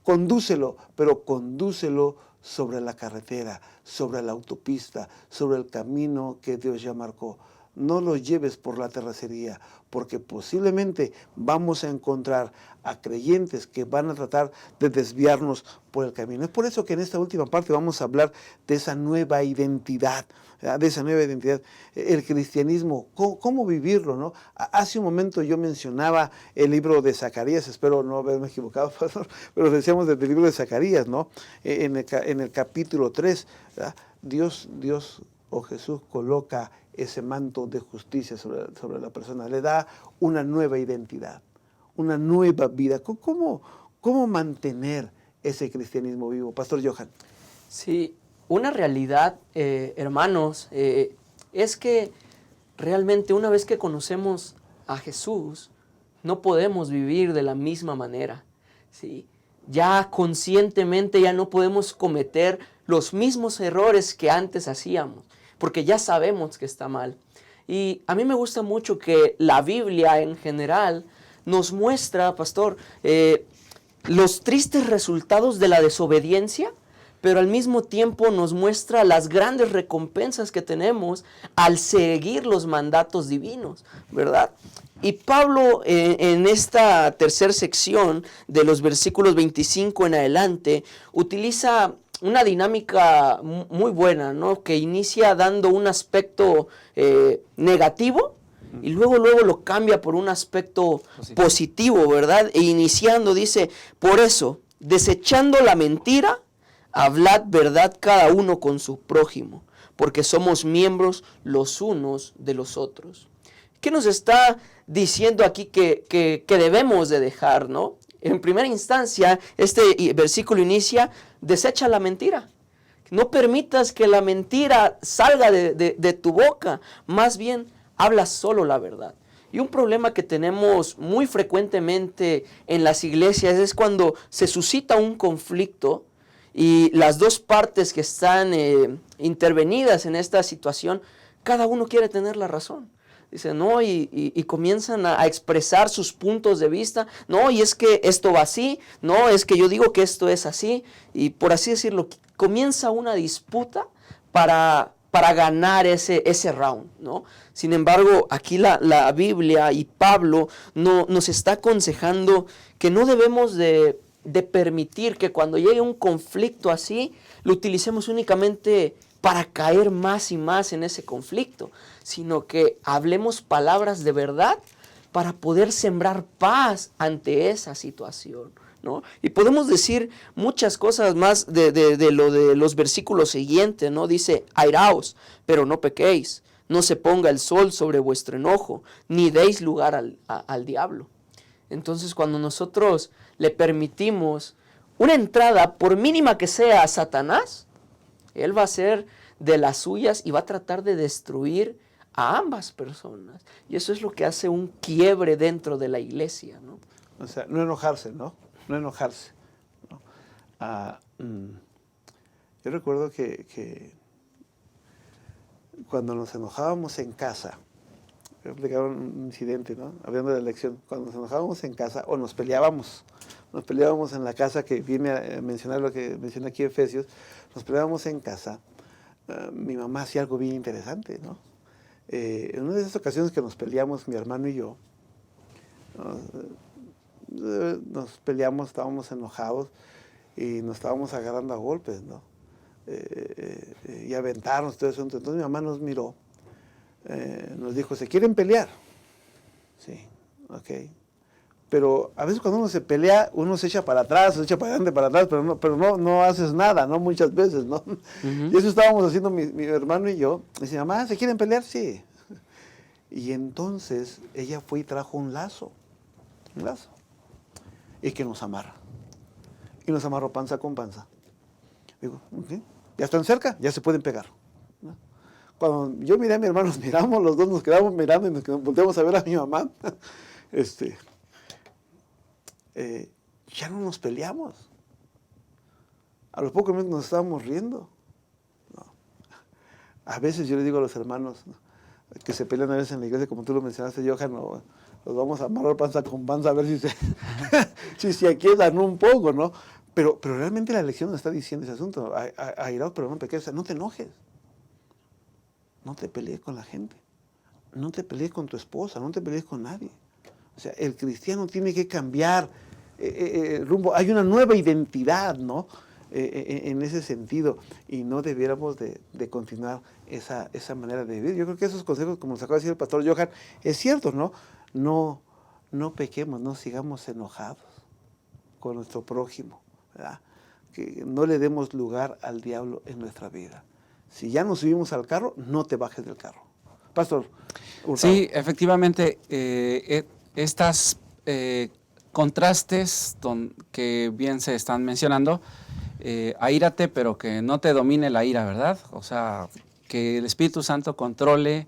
Condúcelo, pero condúcelo sobre la carretera, sobre la autopista, sobre el camino que Dios ya marcó. No lo lleves por la terracería, porque posiblemente vamos a encontrar a creyentes que van a tratar de desviarnos por el camino. Es por eso que en esta última parte vamos a hablar de esa nueva identidad, ¿verdad? De esa nueva identidad, el cristianismo, cómo vivirlo, ¿no? Hace un momento yo mencionaba el libro de Zacarías, espero no haberme equivocado, pastor, pero decíamos del libro de Zacarías, ¿no? En el capítulo 3, ¿verdad? Dios o Jesús coloca ese manto de justicia sobre la persona, le da una nueva identidad, una nueva vida. ¿Cómo mantener ese cristianismo vivo? Pastor Johan. Sí, una realidad, hermanos, es que realmente una vez que conocemos a Jesús, no podemos vivir de la misma manera, ¿sí? Ya conscientemente ya no podemos cometer los mismos errores que antes hacíamos, porque ya sabemos que está mal. Y a mí me gusta mucho que la Biblia en general nos muestra, pastor, los tristes resultados de la desobediencia, pero al mismo tiempo nos muestra las grandes recompensas que tenemos al seguir los mandatos divinos, ¿verdad? Y Pablo en esta tercera sección de los versículos 25 en adelante utiliza una dinámica muy buena, ¿no? Que inicia dando un aspecto negativo y luego lo cambia por un aspecto positivo, ¿verdad? E iniciando dice, por eso, desechando la mentira, hablad verdad cada uno con su prójimo, porque somos miembros los unos de los otros. ¿Qué nos está diciendo aquí que debemos de dejar, no? En primera instancia, este versículo inicia, desecha la mentira. No permitas que la mentira salga de tu boca, más bien habla solo la verdad. Y un problema que tenemos muy frecuentemente en las iglesias es cuando se suscita un conflicto y las dos partes que están intervenidas en esta situación, cada uno quiere tener la razón. Dice, no, y comienzan a expresar sus puntos de vista. No, y es que esto va así. No, es que yo digo que esto es así. Y por así decirlo, comienza una disputa para ganar ese round, ¿no? Sin embargo, aquí la Biblia y Pablo nos está aconsejando que no debemos de permitir que cuando llegue un conflicto así, lo utilicemos únicamente para caer más y más en ese conflicto, sino que hablemos palabras de verdad para poder sembrar paz ante esa situación, ¿no? Y podemos decir muchas cosas más de lo de los versículos siguientes, ¿no? Dice, airaos, pero no pequéis, no se ponga el sol sobre vuestro enojo, ni deis lugar al diablo. Entonces, cuando nosotros le permitimos una entrada, por mínima que sea, a Satanás, él va a hacer de las suyas y va a tratar de destruir a ambas personas. Y eso es lo que hace un quiebre dentro de la iglesia, ¿no? O sea, no enojarse, ¿no? No enojarse, ¿no? Yo recuerdo que cuando nos enojábamos en casa, voy a explicar un incidente, ¿no? Hablando de la elección, cuando nos enojábamos en casa o nos peleábamos nos peleábamos en la casa, que viene a mencionar lo que menciona aquí Efesios, nos peleábamos en casa. Mi mamá hacía algo bien interesante, ¿no? En una de esas ocasiones que nos peleamos, mi hermano y yo, nos peleamos, estábamos enojados y nos estábamos agarrando a golpes, ¿no? Y aventarnos, todo eso. Entonces mi mamá nos miró, nos dijo, ¿se quieren pelear? Sí, ok. Pero a veces cuando uno se pelea, uno se echa para atrás, se echa para adelante, para atrás, pero no haces nada, ¿no? Muchas veces, ¿no? Y eso estábamos haciendo mi hermano y yo. Y dice, mamá, ¿se quieren pelear? Sí. Y entonces ella fue y trajo un lazo, y que nos amarra. Y nos amarró panza con panza. Digo, ok, ya están cerca, ya se pueden pegar, ¿no? Cuando yo miré a mi hermano, nos miramos, los dos nos quedamos mirando y nos volteamos a ver a mi mamá. Ya no nos peleamos. A los pocos minutos nos estábamos riendo. No. A veces yo le digo a los hermanos, ¿no?, que se pelean a veces en la iglesia, como tú lo mencionaste, Johan, ¿no?, los vamos a amarrar panza con panza a ver si se aquietan un poco, ¿no? Pero realmente la lección nos está diciendo ese asunto. Airaos, pero no pequeños. O sea, no te enojes. No te pelees con la gente. No te pelees con tu esposa. No te pelees con nadie. O sea, el cristiano tiene que cambiar rumbo. Hay una nueva identidad, ¿no? En ese sentido. Y no debiéramos de continuar esa manera de vivir. Yo creo que esos consejos, como nos acaba de decir el pastor Johan, es cierto, ¿no? No pequemos, no sigamos enojados con nuestro prójimo, ¿verdad? Que no le demos lugar al diablo en nuestra vida. Si ya nos subimos al carro, no te bajes del carro. Pastor Hurtado. Sí, efectivamente, estas contrastes que bien se están mencionando, aírate, pero que no te domine la ira, ¿verdad? O sea, que el Espíritu Santo controle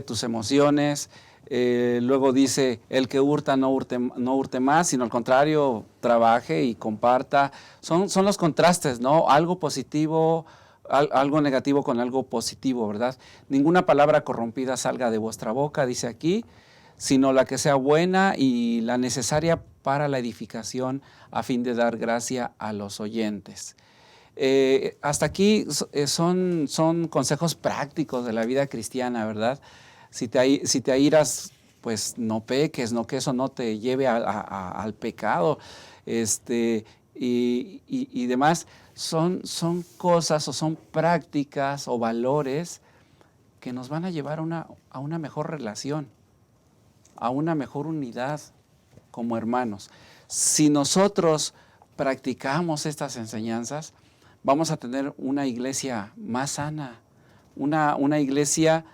tus emociones. Luego dice, el que hurta no hurte más, sino al contrario, trabaje y comparta. Son los contrastes, ¿no? Algo positivo, algo negativo con algo positivo, ¿verdad? Ninguna palabra corrompida salga de vuestra boca, dice aquí, sino la que sea buena y la necesaria para la edificación a fin de dar gracia a los oyentes. Hasta aquí son consejos prácticos de la vida cristiana, ¿verdad? Si te airas, pues no peques, no, que eso no te lleve al pecado, y demás. Son cosas o son prácticas o valores que nos van a llevar a una mejor relación, a una mejor unidad como hermanos. Si nosotros practicamos estas enseñanzas, vamos a tener una iglesia más sana, una iglesia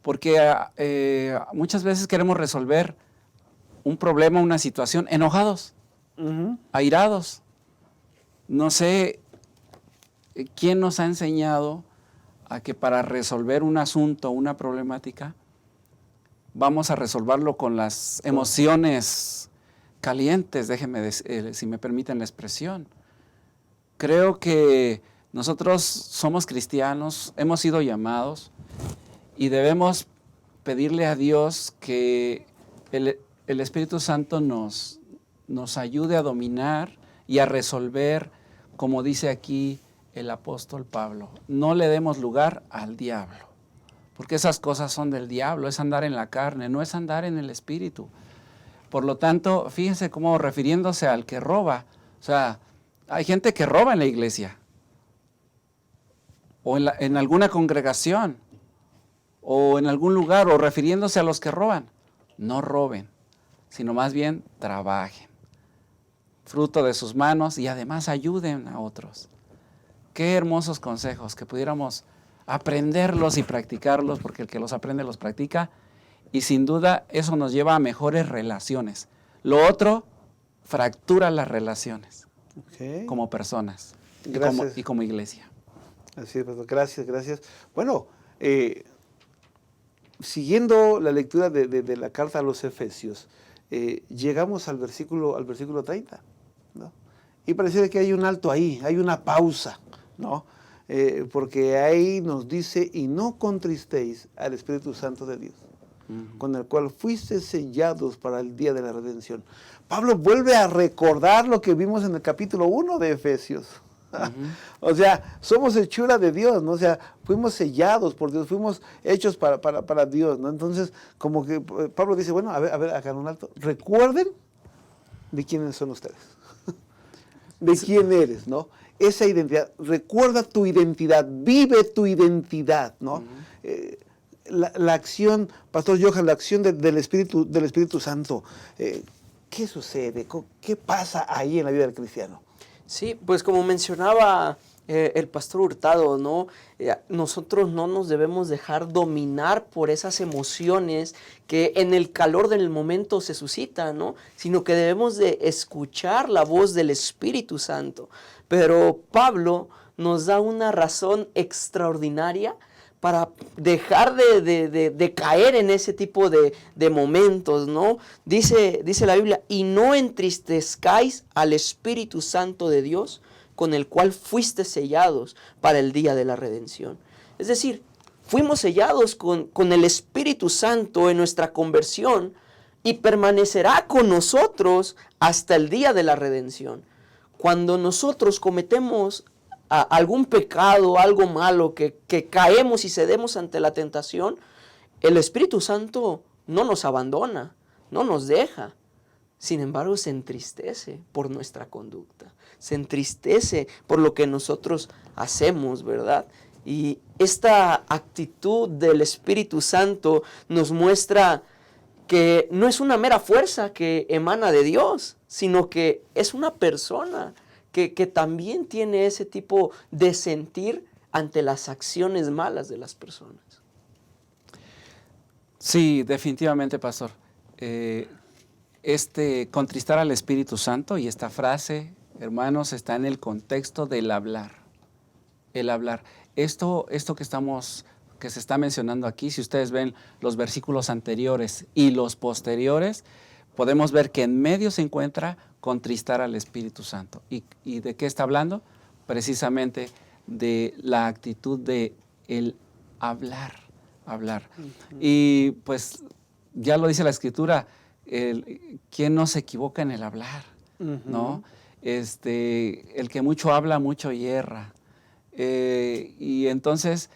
porque muchas veces queremos resolver un problema, una situación, enojados, airados. No sé quién nos ha enseñado a que para resolver un asunto, una problemática, vamos a resolverlo con las emociones calientes, déjenme si me permiten la expresión. Creo que nosotros somos cristianos, hemos sido llamados y debemos pedirle a Dios que el Espíritu Santo nos ayude a dominar y a resolver, como dice aquí el apóstol Pablo. No le demos lugar al diablo, porque esas cosas son del diablo, es andar en la carne, no es andar en el Espíritu. Por lo tanto, fíjense cómo refiriéndose al que roba, o sea, hay gente que roba en la iglesia, o en alguna congregación, o en algún lugar, o refiriéndose a los que roban. No roben, sino más bien trabajen, fruto de sus manos, y además ayuden a otros. Qué hermosos consejos, que pudiéramos aprenderlos y practicarlos, porque el que los aprende los practica, y sin duda eso nos lleva a mejores relaciones. Lo otro fractura las relaciones, como personas y como iglesia. Así es, pastor. Gracias. Bueno, siguiendo la lectura de la carta a los Efesios, llegamos al versículo 30, ¿no? Y parece que hay un alto ahí, hay una pausa, ¿no? Porque ahí nos dice, y no contristéis al Espíritu Santo de Dios. con el cual fuiste sellados para el día de la redención. Pablo vuelve a recordar lo que vimos en el capítulo 1 de Efesios. O sea, somos hechura de Dios, ¿no? O sea, fuimos sellados por Dios, fuimos hechos para Dios, ¿no? Entonces, como que Pablo dice, bueno, a ver, acá en un alto, recuerden de quiénes son ustedes, de quién eres, ¿no? Esa identidad, recuerda tu identidad, vive tu identidad, ¿no? La acción, Pastor Johan, la acción del Espíritu Santo, ¿qué sucede? ¿Qué pasa ahí en la vida del cristiano? Sí, pues como mencionaba el pastor Hurtado, ¿no? Nosotros no nos debemos dejar dominar por esas emociones que en el calor del momento se suscitan, ¿no? Sino que debemos de escuchar la voz del Espíritu Santo. Pero Pablo nos da una razón extraordinaria para dejar de caer en ese tipo de momentos, ¿no? Dice la Biblia, y no entristezcáis al Espíritu Santo de Dios, con el cual fuiste sellados para el día de la redención. Es decir, fuimos sellados con el Espíritu Santo en nuestra conversión y permanecerá con nosotros hasta el día de la redención. Cuando nosotros cometemos algún pecado, algo malo, que caemos y cedemos ante la tentación, el Espíritu Santo no nos abandona, no nos deja. Sin embargo, se entristece por nuestra conducta, se entristece por lo que nosotros hacemos, ¿verdad? Y esta actitud del Espíritu Santo nos muestra que no es una mera fuerza que emana de Dios, sino que es una persona que también tiene ese tipo de sentir ante las acciones malas de las personas. Sí, definitivamente, pastor. Contristar al Espíritu Santo, y esta frase, hermanos, está en el contexto del hablar. El hablar. Esto que se está mencionando aquí, si ustedes ven los versículos anteriores y los posteriores, podemos ver que en medio se encuentra contristar al Espíritu Santo. ¿Y de qué está hablando? Precisamente de la actitud de el hablar. Y pues ya lo dice la Escritura, ¿quién no se equivoca en el hablar? ¿No? El que mucho habla, mucho yerra. Y entonces,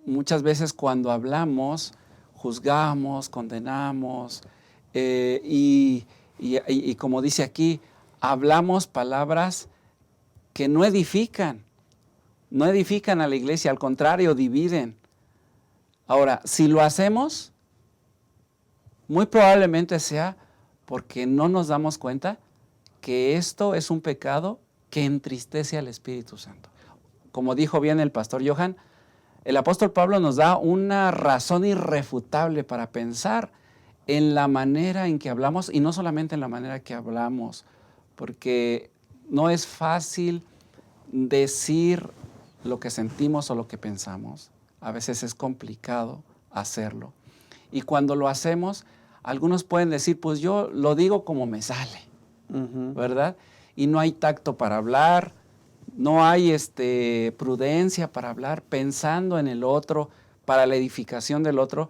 muchas veces cuando hablamos, juzgamos, condenamos, y como dice aquí, hablamos palabras que no edifican a la iglesia, al contrario, dividen. Ahora, si lo hacemos, muy probablemente sea porque no nos damos cuenta que esto es un pecado que entristece al Espíritu Santo. Como dijo bien el pastor Johan, el apóstol Pablo nos da una razón irrefutable para pensar en la manera en que hablamos, y no solamente en la manera que hablamos, porque no es fácil decir lo que sentimos o lo que pensamos. A veces es complicado hacerlo. Y cuando lo hacemos, algunos pueden decir, pues yo lo digo como me sale, ¿verdad? Y no hay tacto para hablar, no hay prudencia para hablar, pensando en el otro, para la edificación del otro.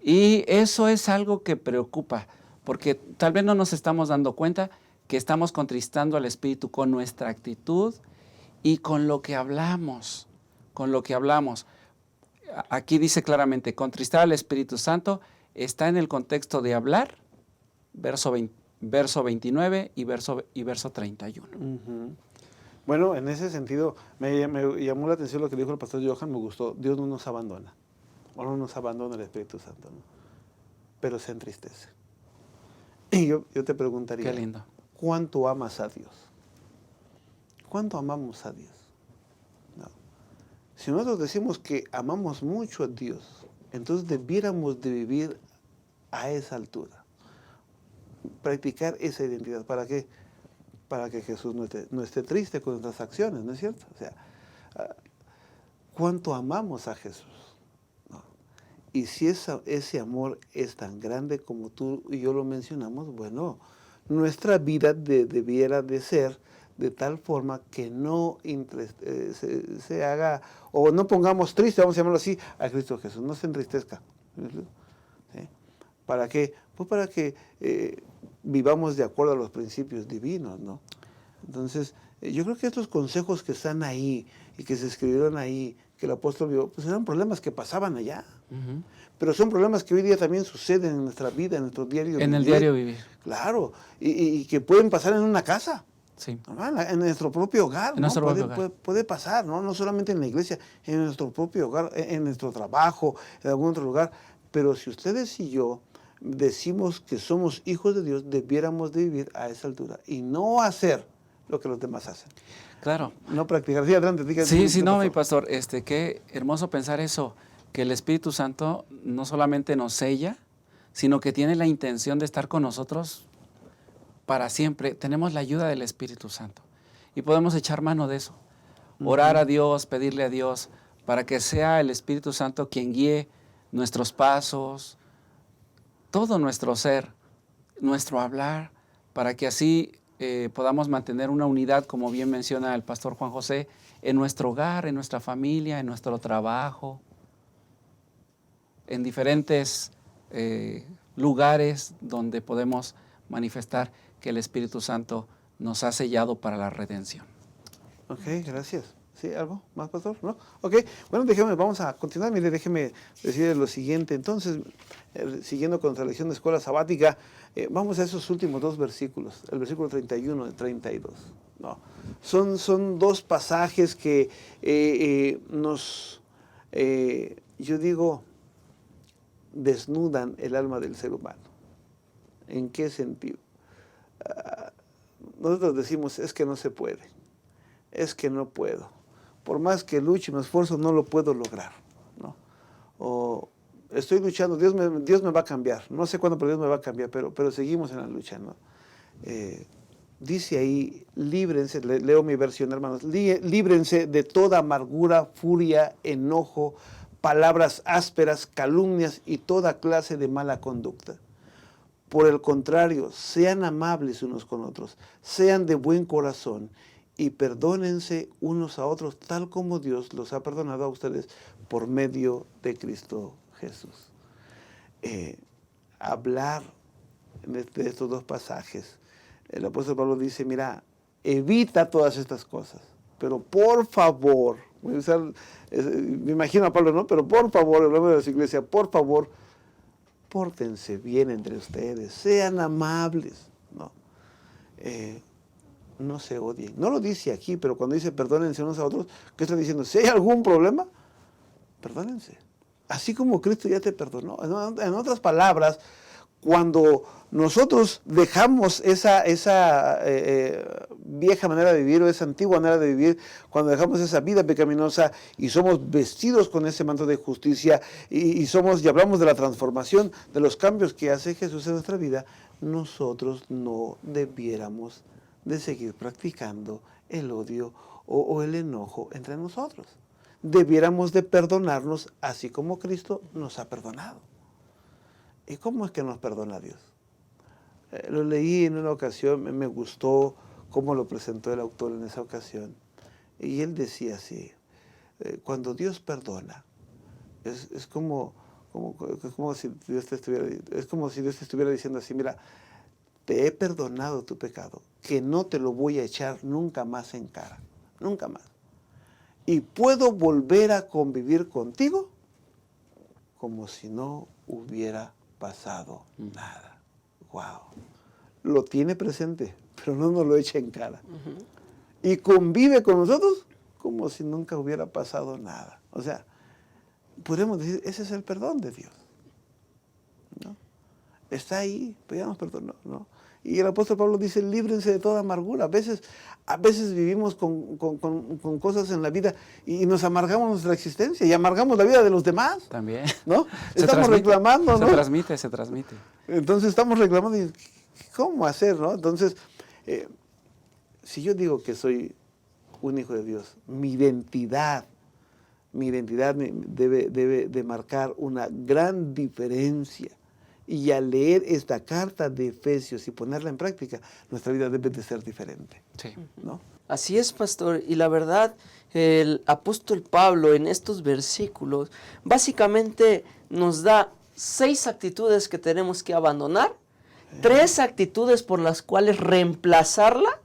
Y eso es algo que preocupa, porque tal vez no nos estamos dando cuenta que estamos contristando al Espíritu con nuestra actitud y con lo que hablamos, Aquí dice claramente, contristar al Espíritu Santo está en el contexto de hablar, verso 29 y verso 31. Bueno, en ese sentido, me llamó la atención lo que dijo el pastor Johan, me gustó. Dios no nos abandona, o no nos abandona el Espíritu Santo, ¿no? Pero se entristece. Y yo te preguntaría, qué lindo. ¿Cuánto amas a Dios? ¿Cuánto amamos a Dios? No. Si nosotros decimos que amamos mucho a Dios, entonces debiéramos de vivir a esa altura, practicar esa identidad. ¿Para qué? Para que Jesús no esté triste con nuestras acciones, ¿no es cierto? O sea, ¿cuánto amamos a Jesús? ¿No? Y si ese amor es tan grande como tú y yo lo mencionamos, bueno, nuestra vida debiera de ser de tal forma que no se haga, o no pongamos triste, vamos a llamarlo así, a Cristo Jesús. No se entristezca ¿Sí? ¿Para qué? Pues para que vivamos de acuerdo a los principios divinos, ¿no? Entonces, yo creo que estos consejos que están ahí y que se escribieron ahí, que el apóstol vio, pues eran problemas que pasaban allá. Ujú. Pero son problemas que hoy día también suceden en nuestra vida, en nuestro diario vivir. En el diario vivir. Claro, y que pueden pasar en una casa. Sí. ¿No? En nuestro propio hogar, En ¿no? nuestro propio hogar. Puede pasar, ¿no? No solamente en la iglesia, en nuestro propio hogar, en nuestro trabajo, en algún otro lugar. Pero si ustedes y yo decimos que somos hijos de Dios, debiéramos de vivir a esa altura y no hacer lo que los demás hacen. Claro. No practicar. Sí, adelante, diga. Sí, no, mi pastor, qué hermoso pensar eso, que el Espíritu Santo no solamente nos sella, sino que tiene la intención de estar con nosotros para siempre. Tenemos la ayuda del Espíritu Santo y podemos echar mano de eso. Orar a Dios, pedirle a Dios para que sea el Espíritu Santo quien guíe nuestros pasos, todo nuestro ser, nuestro hablar, para que así podamos mantener una unidad, como bien menciona el pastor Juan José, en nuestro hogar, en nuestra familia, en nuestro trabajo, en diferentes lugares donde podemos manifestar que el Espíritu Santo nos ha sellado para la redención. Ok, gracias. ¿Sí? ¿Algo más, pastor? ¿No? Ok, bueno, vamos a continuar. Mire, déjeme decir lo siguiente. Entonces, siguiendo con nuestra lección de escuela sabática, vamos a esos últimos dos versículos, el versículo 31 y 32. ¿No? Son dos pasajes que yo digo, desnudan el alma del ser humano. ¿En qué sentido? Nosotros decimos, es que no se puede, es que no puedo. Por más que luche y me esfuerzo, no lo puedo lograr, ¿no? O estoy luchando, Dios me va a cambiar. No sé cuándo, pero Dios me va a cambiar, pero seguimos en la lucha, ¿no? Dice ahí, líbrense, leo mi versión, hermanos, líbrense de toda amargura, furia, enojo, palabras ásperas, calumnias y toda clase de mala conducta. Por el contrario, sean amables unos con otros, sean de buen corazón y perdónense unos a otros, tal como Dios los ha perdonado a ustedes por medio de Cristo Jesús. Hablar de estos dos pasajes, el apóstol Pablo dice, mira, evita todas estas cosas, pero por favor, me imagino a Pablo, ¿no? Pero por favor, el nombre de la iglesia, por favor, pórtense bien entre ustedes, sean amables, ¿no? No se odien. No lo dice aquí, pero cuando dice perdónense unos a otros, ¿qué está diciendo? Si hay algún problema, perdónense. Así como Cristo ya te perdonó. En otras palabras, cuando nosotros dejamos esa vieja manera de vivir o esa antigua manera de vivir, cuando dejamos esa vida pecaminosa y somos vestidos con ese manto de justicia y hablamos de la transformación, de los cambios que hace Jesús en nuestra vida, nosotros no debiéramos de seguir practicando el odio o el enojo entre nosotros. Debiéramos de perdonarnos así como Cristo nos ha perdonado. ¿Y cómo es que nos perdona Dios? Lo leí en una ocasión, me gustó cómo lo presentó el autor en esa ocasión. Y él decía así, cuando Dios perdona, es como si Dios te estuviera diciendo así, mira, te he perdonado tu pecado, que no te lo voy a echar nunca más en cara, nunca más. Y puedo volver a convivir contigo como si no hubiera pasado nada. Wow. Lo tiene presente, pero no nos lo echa en cara. Uh-huh. Y convive con nosotros como si nunca hubiera pasado nada. O sea, podemos decir, ese es el perdón de Dios, ¿no? Está ahí, pero ya nos perdonó, ¿no? Y el apóstol Pablo dice, líbrense de toda amargura. A veces vivimos con cosas en la vida y nos amargamos nuestra existencia y amargamos la vida de los demás. También. ¿No? Estamos reclamando, ¿no? Se transmite. Entonces estamos reclamando y ¿cómo hacer, no? Entonces, si yo digo que soy un hijo de Dios, mi identidad debe de marcar una gran diferencia. Y al leer esta carta de Efesios y ponerla en práctica, nuestra vida debe de ser diferente. Sí. ¿No? Así es, pastor. Y la verdad, el apóstol Pablo en estos versículos básicamente nos da 6 actitudes que tenemos que abandonar, 3 actitudes por las cuales reemplazarla,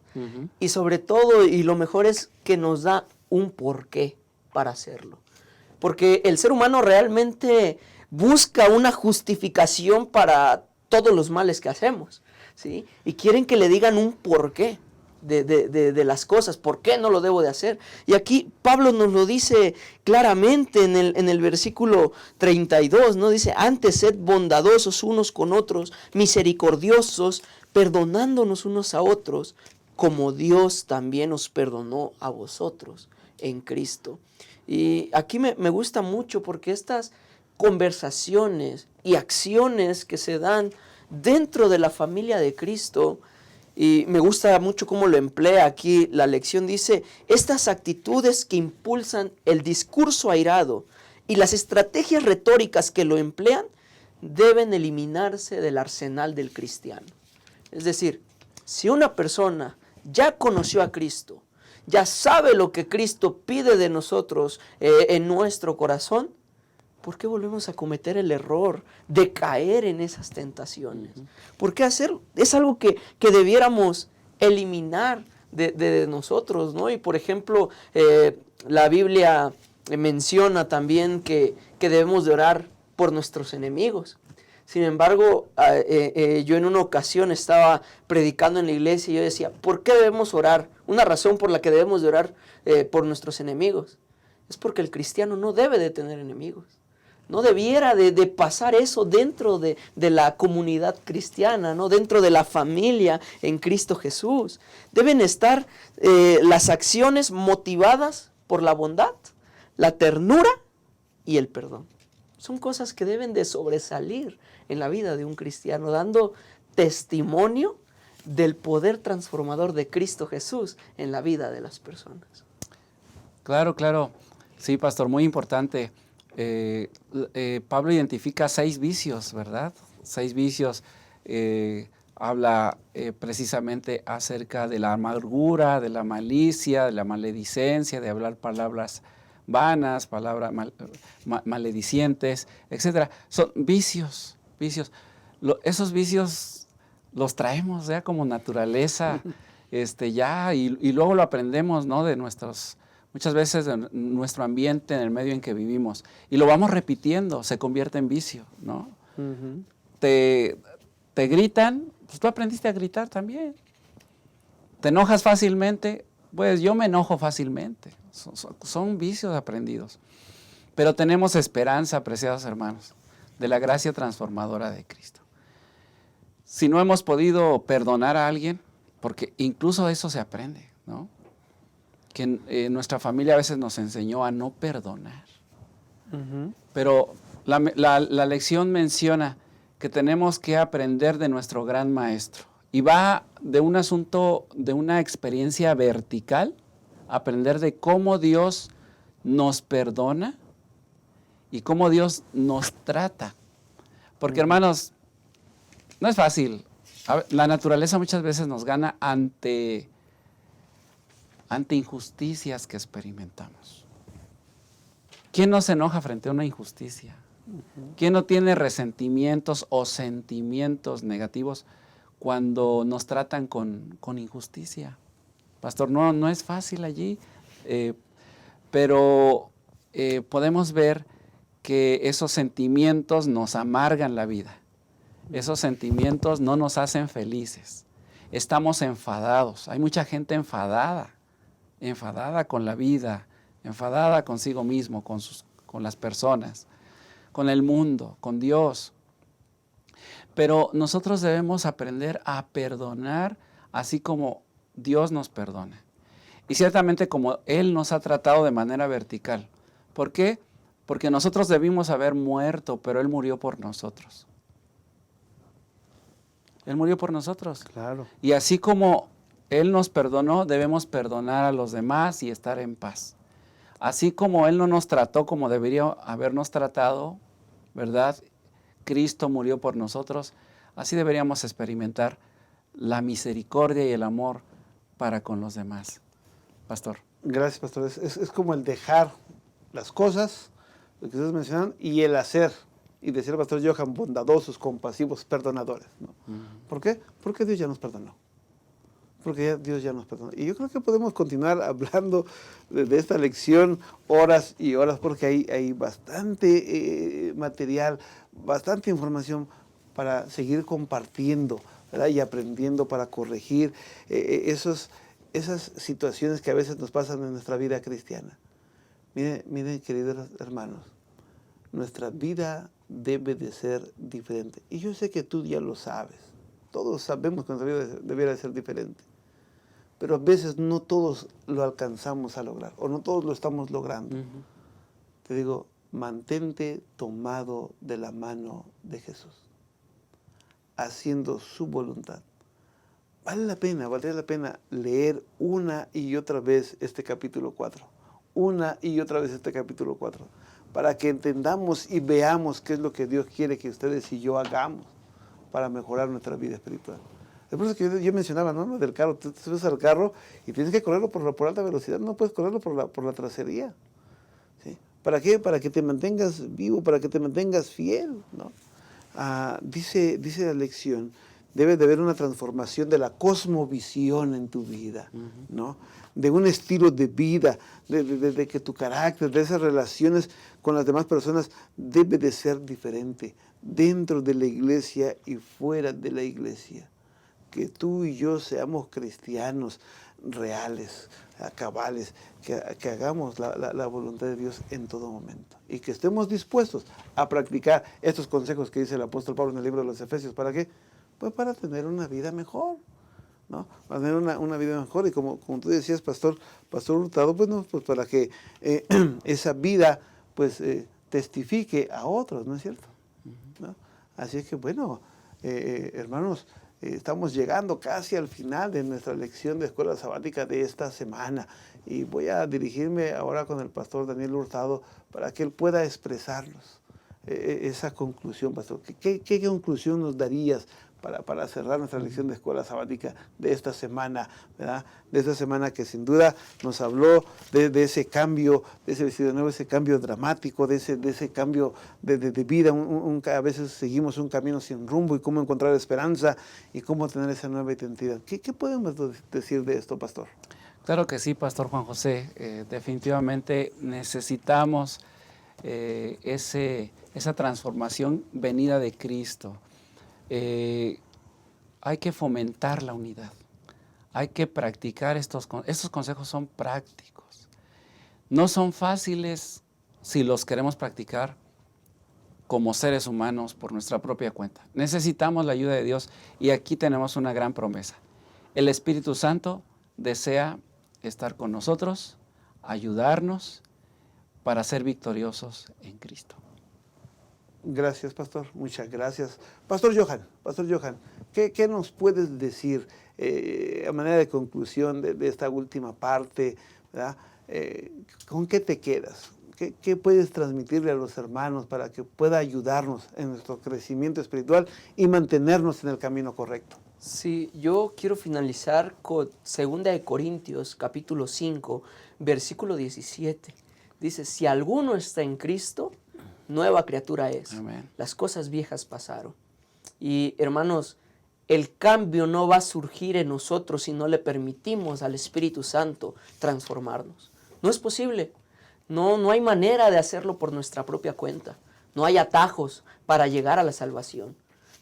y sobre todo, y lo mejor es que nos da un porqué para hacerlo. Porque el ser humano realmente busca una justificación para todos los males que hacemos, ¿sí? Y quieren que le digan un porqué de las cosas, por qué no lo debo de hacer. Y aquí Pablo nos lo dice claramente en el versículo 32, ¿no? Dice, antes sed bondadosos unos con otros, misericordiosos, perdonándonos unos a otros, como Dios también os perdonó a vosotros en Cristo. Y aquí me gusta mucho porque estas conversaciones y acciones que se dan dentro de la familia de Cristo, y me gusta mucho cómo lo emplea aquí la lección, dice, estas actitudes que impulsan el discurso airado y las estrategias retóricas que lo emplean deben eliminarse del arsenal del cristiano. Es decir, si una persona ya conoció a Cristo, ya sabe lo que Cristo pide de nosotros en nuestro corazón, ¿por qué volvemos a cometer el error de caer en esas tentaciones? ¿Por qué hacerlo? Es algo que debiéramos eliminar de nosotros, ¿no? Y por ejemplo, la Biblia menciona también que debemos de orar por nuestros enemigos. Sin embargo, yo en una ocasión estaba predicando en la iglesia y yo decía, ¿por qué debemos orar? Una razón por la que debemos de orar por nuestros enemigos es porque el cristiano no debe de tener enemigos. No debiera de pasar eso dentro de la comunidad cristiana, ¿no? Dentro de la familia en Cristo Jesús. Deben estar las acciones motivadas por la bondad, la ternura y el perdón. Son cosas que deben de sobresalir en la vida de un cristiano, dando testimonio del poder transformador de Cristo Jesús en la vida de las personas. Claro, claro. Sí, pastor, muy importante. Pablo identifica 6 vicios, ¿verdad? 6 vicios. Habla precisamente acerca de la amargura, de la malicia, de la maledicencia, de hablar palabras vanas, palabras maledicientes, etc. Son vicios. Esos vicios los traemos ya como naturaleza, y luego lo aprendemos, ¿no? Muchas veces de nuestro ambiente, en el medio en que vivimos, y lo vamos repitiendo, se convierte en vicio, ¿no? Te gritan, pues tú aprendiste a gritar también. Te enojas fácilmente, pues yo me enojo fácilmente. Son vicios aprendidos. Pero tenemos esperanza, apreciados hermanos, de la gracia transformadora de Cristo. Si no hemos podido perdonar a alguien, porque incluso eso se aprende, ¿no? Que nuestra familia a veces nos enseñó a no perdonar. Pero la lección menciona que tenemos que aprender de nuestro gran maestro. Y va de un asunto, de una experiencia vertical, aprender de cómo Dios nos perdona y cómo Dios nos trata. Porque, hermanos, no es fácil. La naturaleza muchas veces nos gana ante injusticias que experimentamos. ¿Quién no se enoja frente a una injusticia? ¿Quién no tiene resentimientos o sentimientos negativos cuando nos tratan con injusticia? Pastor, no es fácil allí, pero podemos ver que esos sentimientos nos amargan la vida. Esos sentimientos no nos hacen felices. Estamos enfadados. Hay mucha gente enfadada con la vida, enfadada consigo mismo, con las personas, con el mundo, con Dios. Pero nosotros debemos aprender a perdonar así como Dios nos perdona. Y ciertamente como Él nos ha tratado de manera vertical. ¿Por qué? Porque nosotros debimos haber muerto, pero Él murió por nosotros. Él murió por nosotros. Claro. Y así como Él nos perdonó, debemos perdonar a los demás y estar en paz. Así como Él no nos trató como debería habernos tratado, ¿verdad? Cristo murió por nosotros. Así deberíamos experimentar la misericordia y el amor para con los demás. Pastor. Gracias, pastor. Es como el dejar las cosas, lo que ustedes mencionan, y el hacer Y decía el pastor Johan, bondadosos, compasivos, perdonadores, ¿no? ¿Por qué? Porque Dios ya nos perdonó. Dios ya nos perdonó. Y yo creo que podemos continuar hablando de esta lección horas y horas, porque hay bastante material, bastante información para seguir compartiendo, ¿verdad? Y aprendiendo para corregir esas situaciones que a veces nos pasan en nuestra vida cristiana. Miren, queridos hermanos, nuestra vida debe de ser diferente. Y yo sé que tú ya lo sabes. Todos sabemos que nuestra vida debiera de ser diferente. Pero a veces no todos lo alcanzamos a lograr, o no todos lo estamos logrando. Te digo, mantente tomado de la mano de Jesús, haciendo su voluntad. Valdría la pena leer una y otra vez este capítulo 4. Una y otra vez este capítulo 4. Para que entendamos y veamos qué es lo que Dios quiere que ustedes y yo hagamos para mejorar nuestra vida espiritual. Es por eso que yo mencionaba, ¿no? Lo del carro. Tú subes al carro y tienes que correrlo por alta velocidad. No puedes correrlo por la trasería. ¿Sí? ¿Para qué? Para que te mantengas vivo, para que te mantengas fiel, ¿no? Dice la lección, debe de haber una transformación de la cosmovisión en tu vida, ¿no? De un estilo de vida, de que tu carácter, de esas relaciones con las demás personas debe de ser diferente, dentro de la iglesia y fuera de la iglesia. Que tú y yo seamos cristianos reales, cabales, que hagamos la voluntad de Dios en todo momento y que estemos dispuestos a practicar estos consejos que dice el apóstol Pablo en el libro de los Efesios. ¿Para qué? Pues para tener una vida mejor, ¿no? Para tener una vida mejor y como tú decías, Pastor Hurtado, pues, ¿no? Pues para que esa vida pues testifique a otros, ¿no es cierto? ¿No? Así es que bueno, hermanos, estamos llegando casi al final de nuestra lección de escuela sabática de esta semana y voy a dirigirme ahora con el pastor Daniel Hurtado para que él pueda expresarnos esa conclusión, pastor. ¿Qué conclusión nos darías para cerrar nuestra lección de escuela sabática de esta semana, ¿verdad? De esta semana que sin duda nos habló de ese cambio, de ese vestido nuevo, ese cambio dramático, de ese cambio de vida. A veces seguimos un camino sin rumbo y cómo encontrar esperanza y cómo tener esa nueva identidad. ¿Qué podemos decir de esto, pastor? Claro que sí, Pastor Juan José. Definitivamente necesitamos esa transformación venida de Cristo. Hay que fomentar la unidad, hay que practicar estos consejos son prácticos. No son fáciles si los queremos practicar como seres humanos por nuestra propia cuenta. Necesitamos la ayuda de Dios y aquí tenemos una gran promesa. El Espíritu Santo desea estar con nosotros, ayudarnos para ser victoriosos en Cristo. Gracias, pastor. Muchas gracias. Pastor Johan, ¿qué nos puedes decir a manera de conclusión de esta última parte, ¿verdad? ¿Con qué te quedas? ¿Qué puedes transmitirle a los hermanos para que pueda ayudarnos en nuestro crecimiento espiritual y mantenernos en el camino correcto? Sí, yo quiero finalizar con 2 Corintios, capítulo 5, versículo 17. Dice, si alguno está en Cristo, nueva criatura es. Amén. Las cosas viejas pasaron. Y hermanos, el cambio no va a surgir en nosotros si no le permitimos al Espíritu Santo transformarnos. No es posible. No hay manera de hacerlo por nuestra propia cuenta. No hay atajos para llegar a la salvación.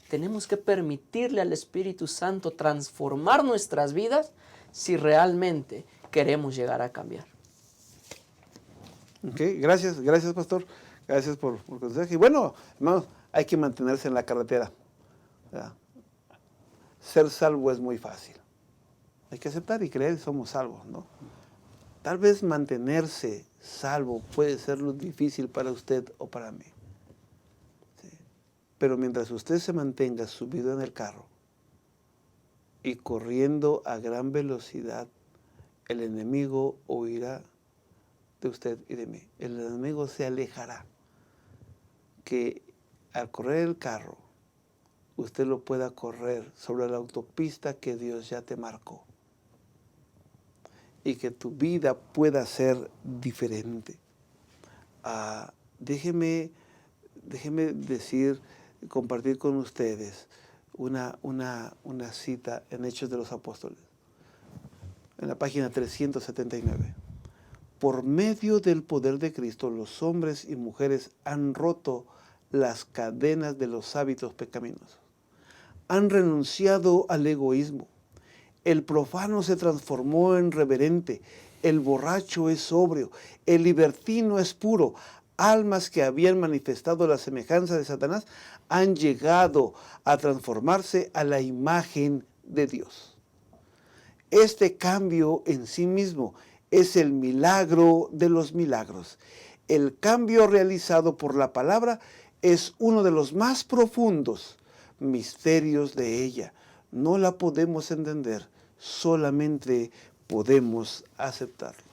Tenemos que permitirle al Espíritu Santo transformar nuestras vidas si realmente queremos llegar a cambiar. Ok, gracias, pastor. Gracias por el consejo. Y bueno, hermanos, hay que mantenerse en la carretera, ¿verdad? Ser salvo es muy fácil. Hay que aceptar y creer que somos salvos, ¿no? Tal vez mantenerse salvo puede ser lo difícil para usted o para mí. ¿Sí? Pero mientras usted se mantenga subido en el carro y corriendo a gran velocidad, el enemigo huirá de usted y de mí. El enemigo se alejará. Que al correr el carro, usted lo pueda correr sobre la autopista que Dios ya te marcó. Y que tu vida pueda ser diferente. Déjeme déjenme compartir con ustedes una cita en Hechos de los Apóstoles, en la página 379. Por medio del poder de Cristo, los hombres y mujeres han roto las cadenas de los hábitos pecaminosos. Han renunciado al egoísmo. El profano se transformó en reverente. El borracho es sobrio. El libertino es puro. Almas que habían manifestado la semejanza de Satanás han llegado a transformarse a la imagen de Dios. Este cambio en sí mismo es el milagro de los milagros. El cambio realizado por la palabra es uno de los más profundos misterios de ella. No la podemos entender, solamente podemos aceptarlo.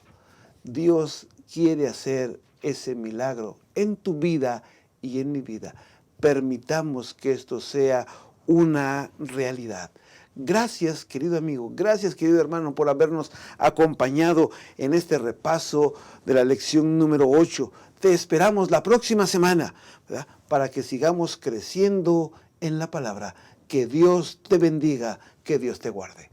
Dios quiere hacer ese milagro en tu vida y en mi vida. Permitamos que esto sea una realidad. Gracias, querido amigo, gracias, querido hermano, por habernos acompañado en este repaso de la lección número 8. Te esperamos la próxima semana, ¿verdad?, para que sigamos creciendo en la palabra. Que Dios te bendiga, que Dios te guarde.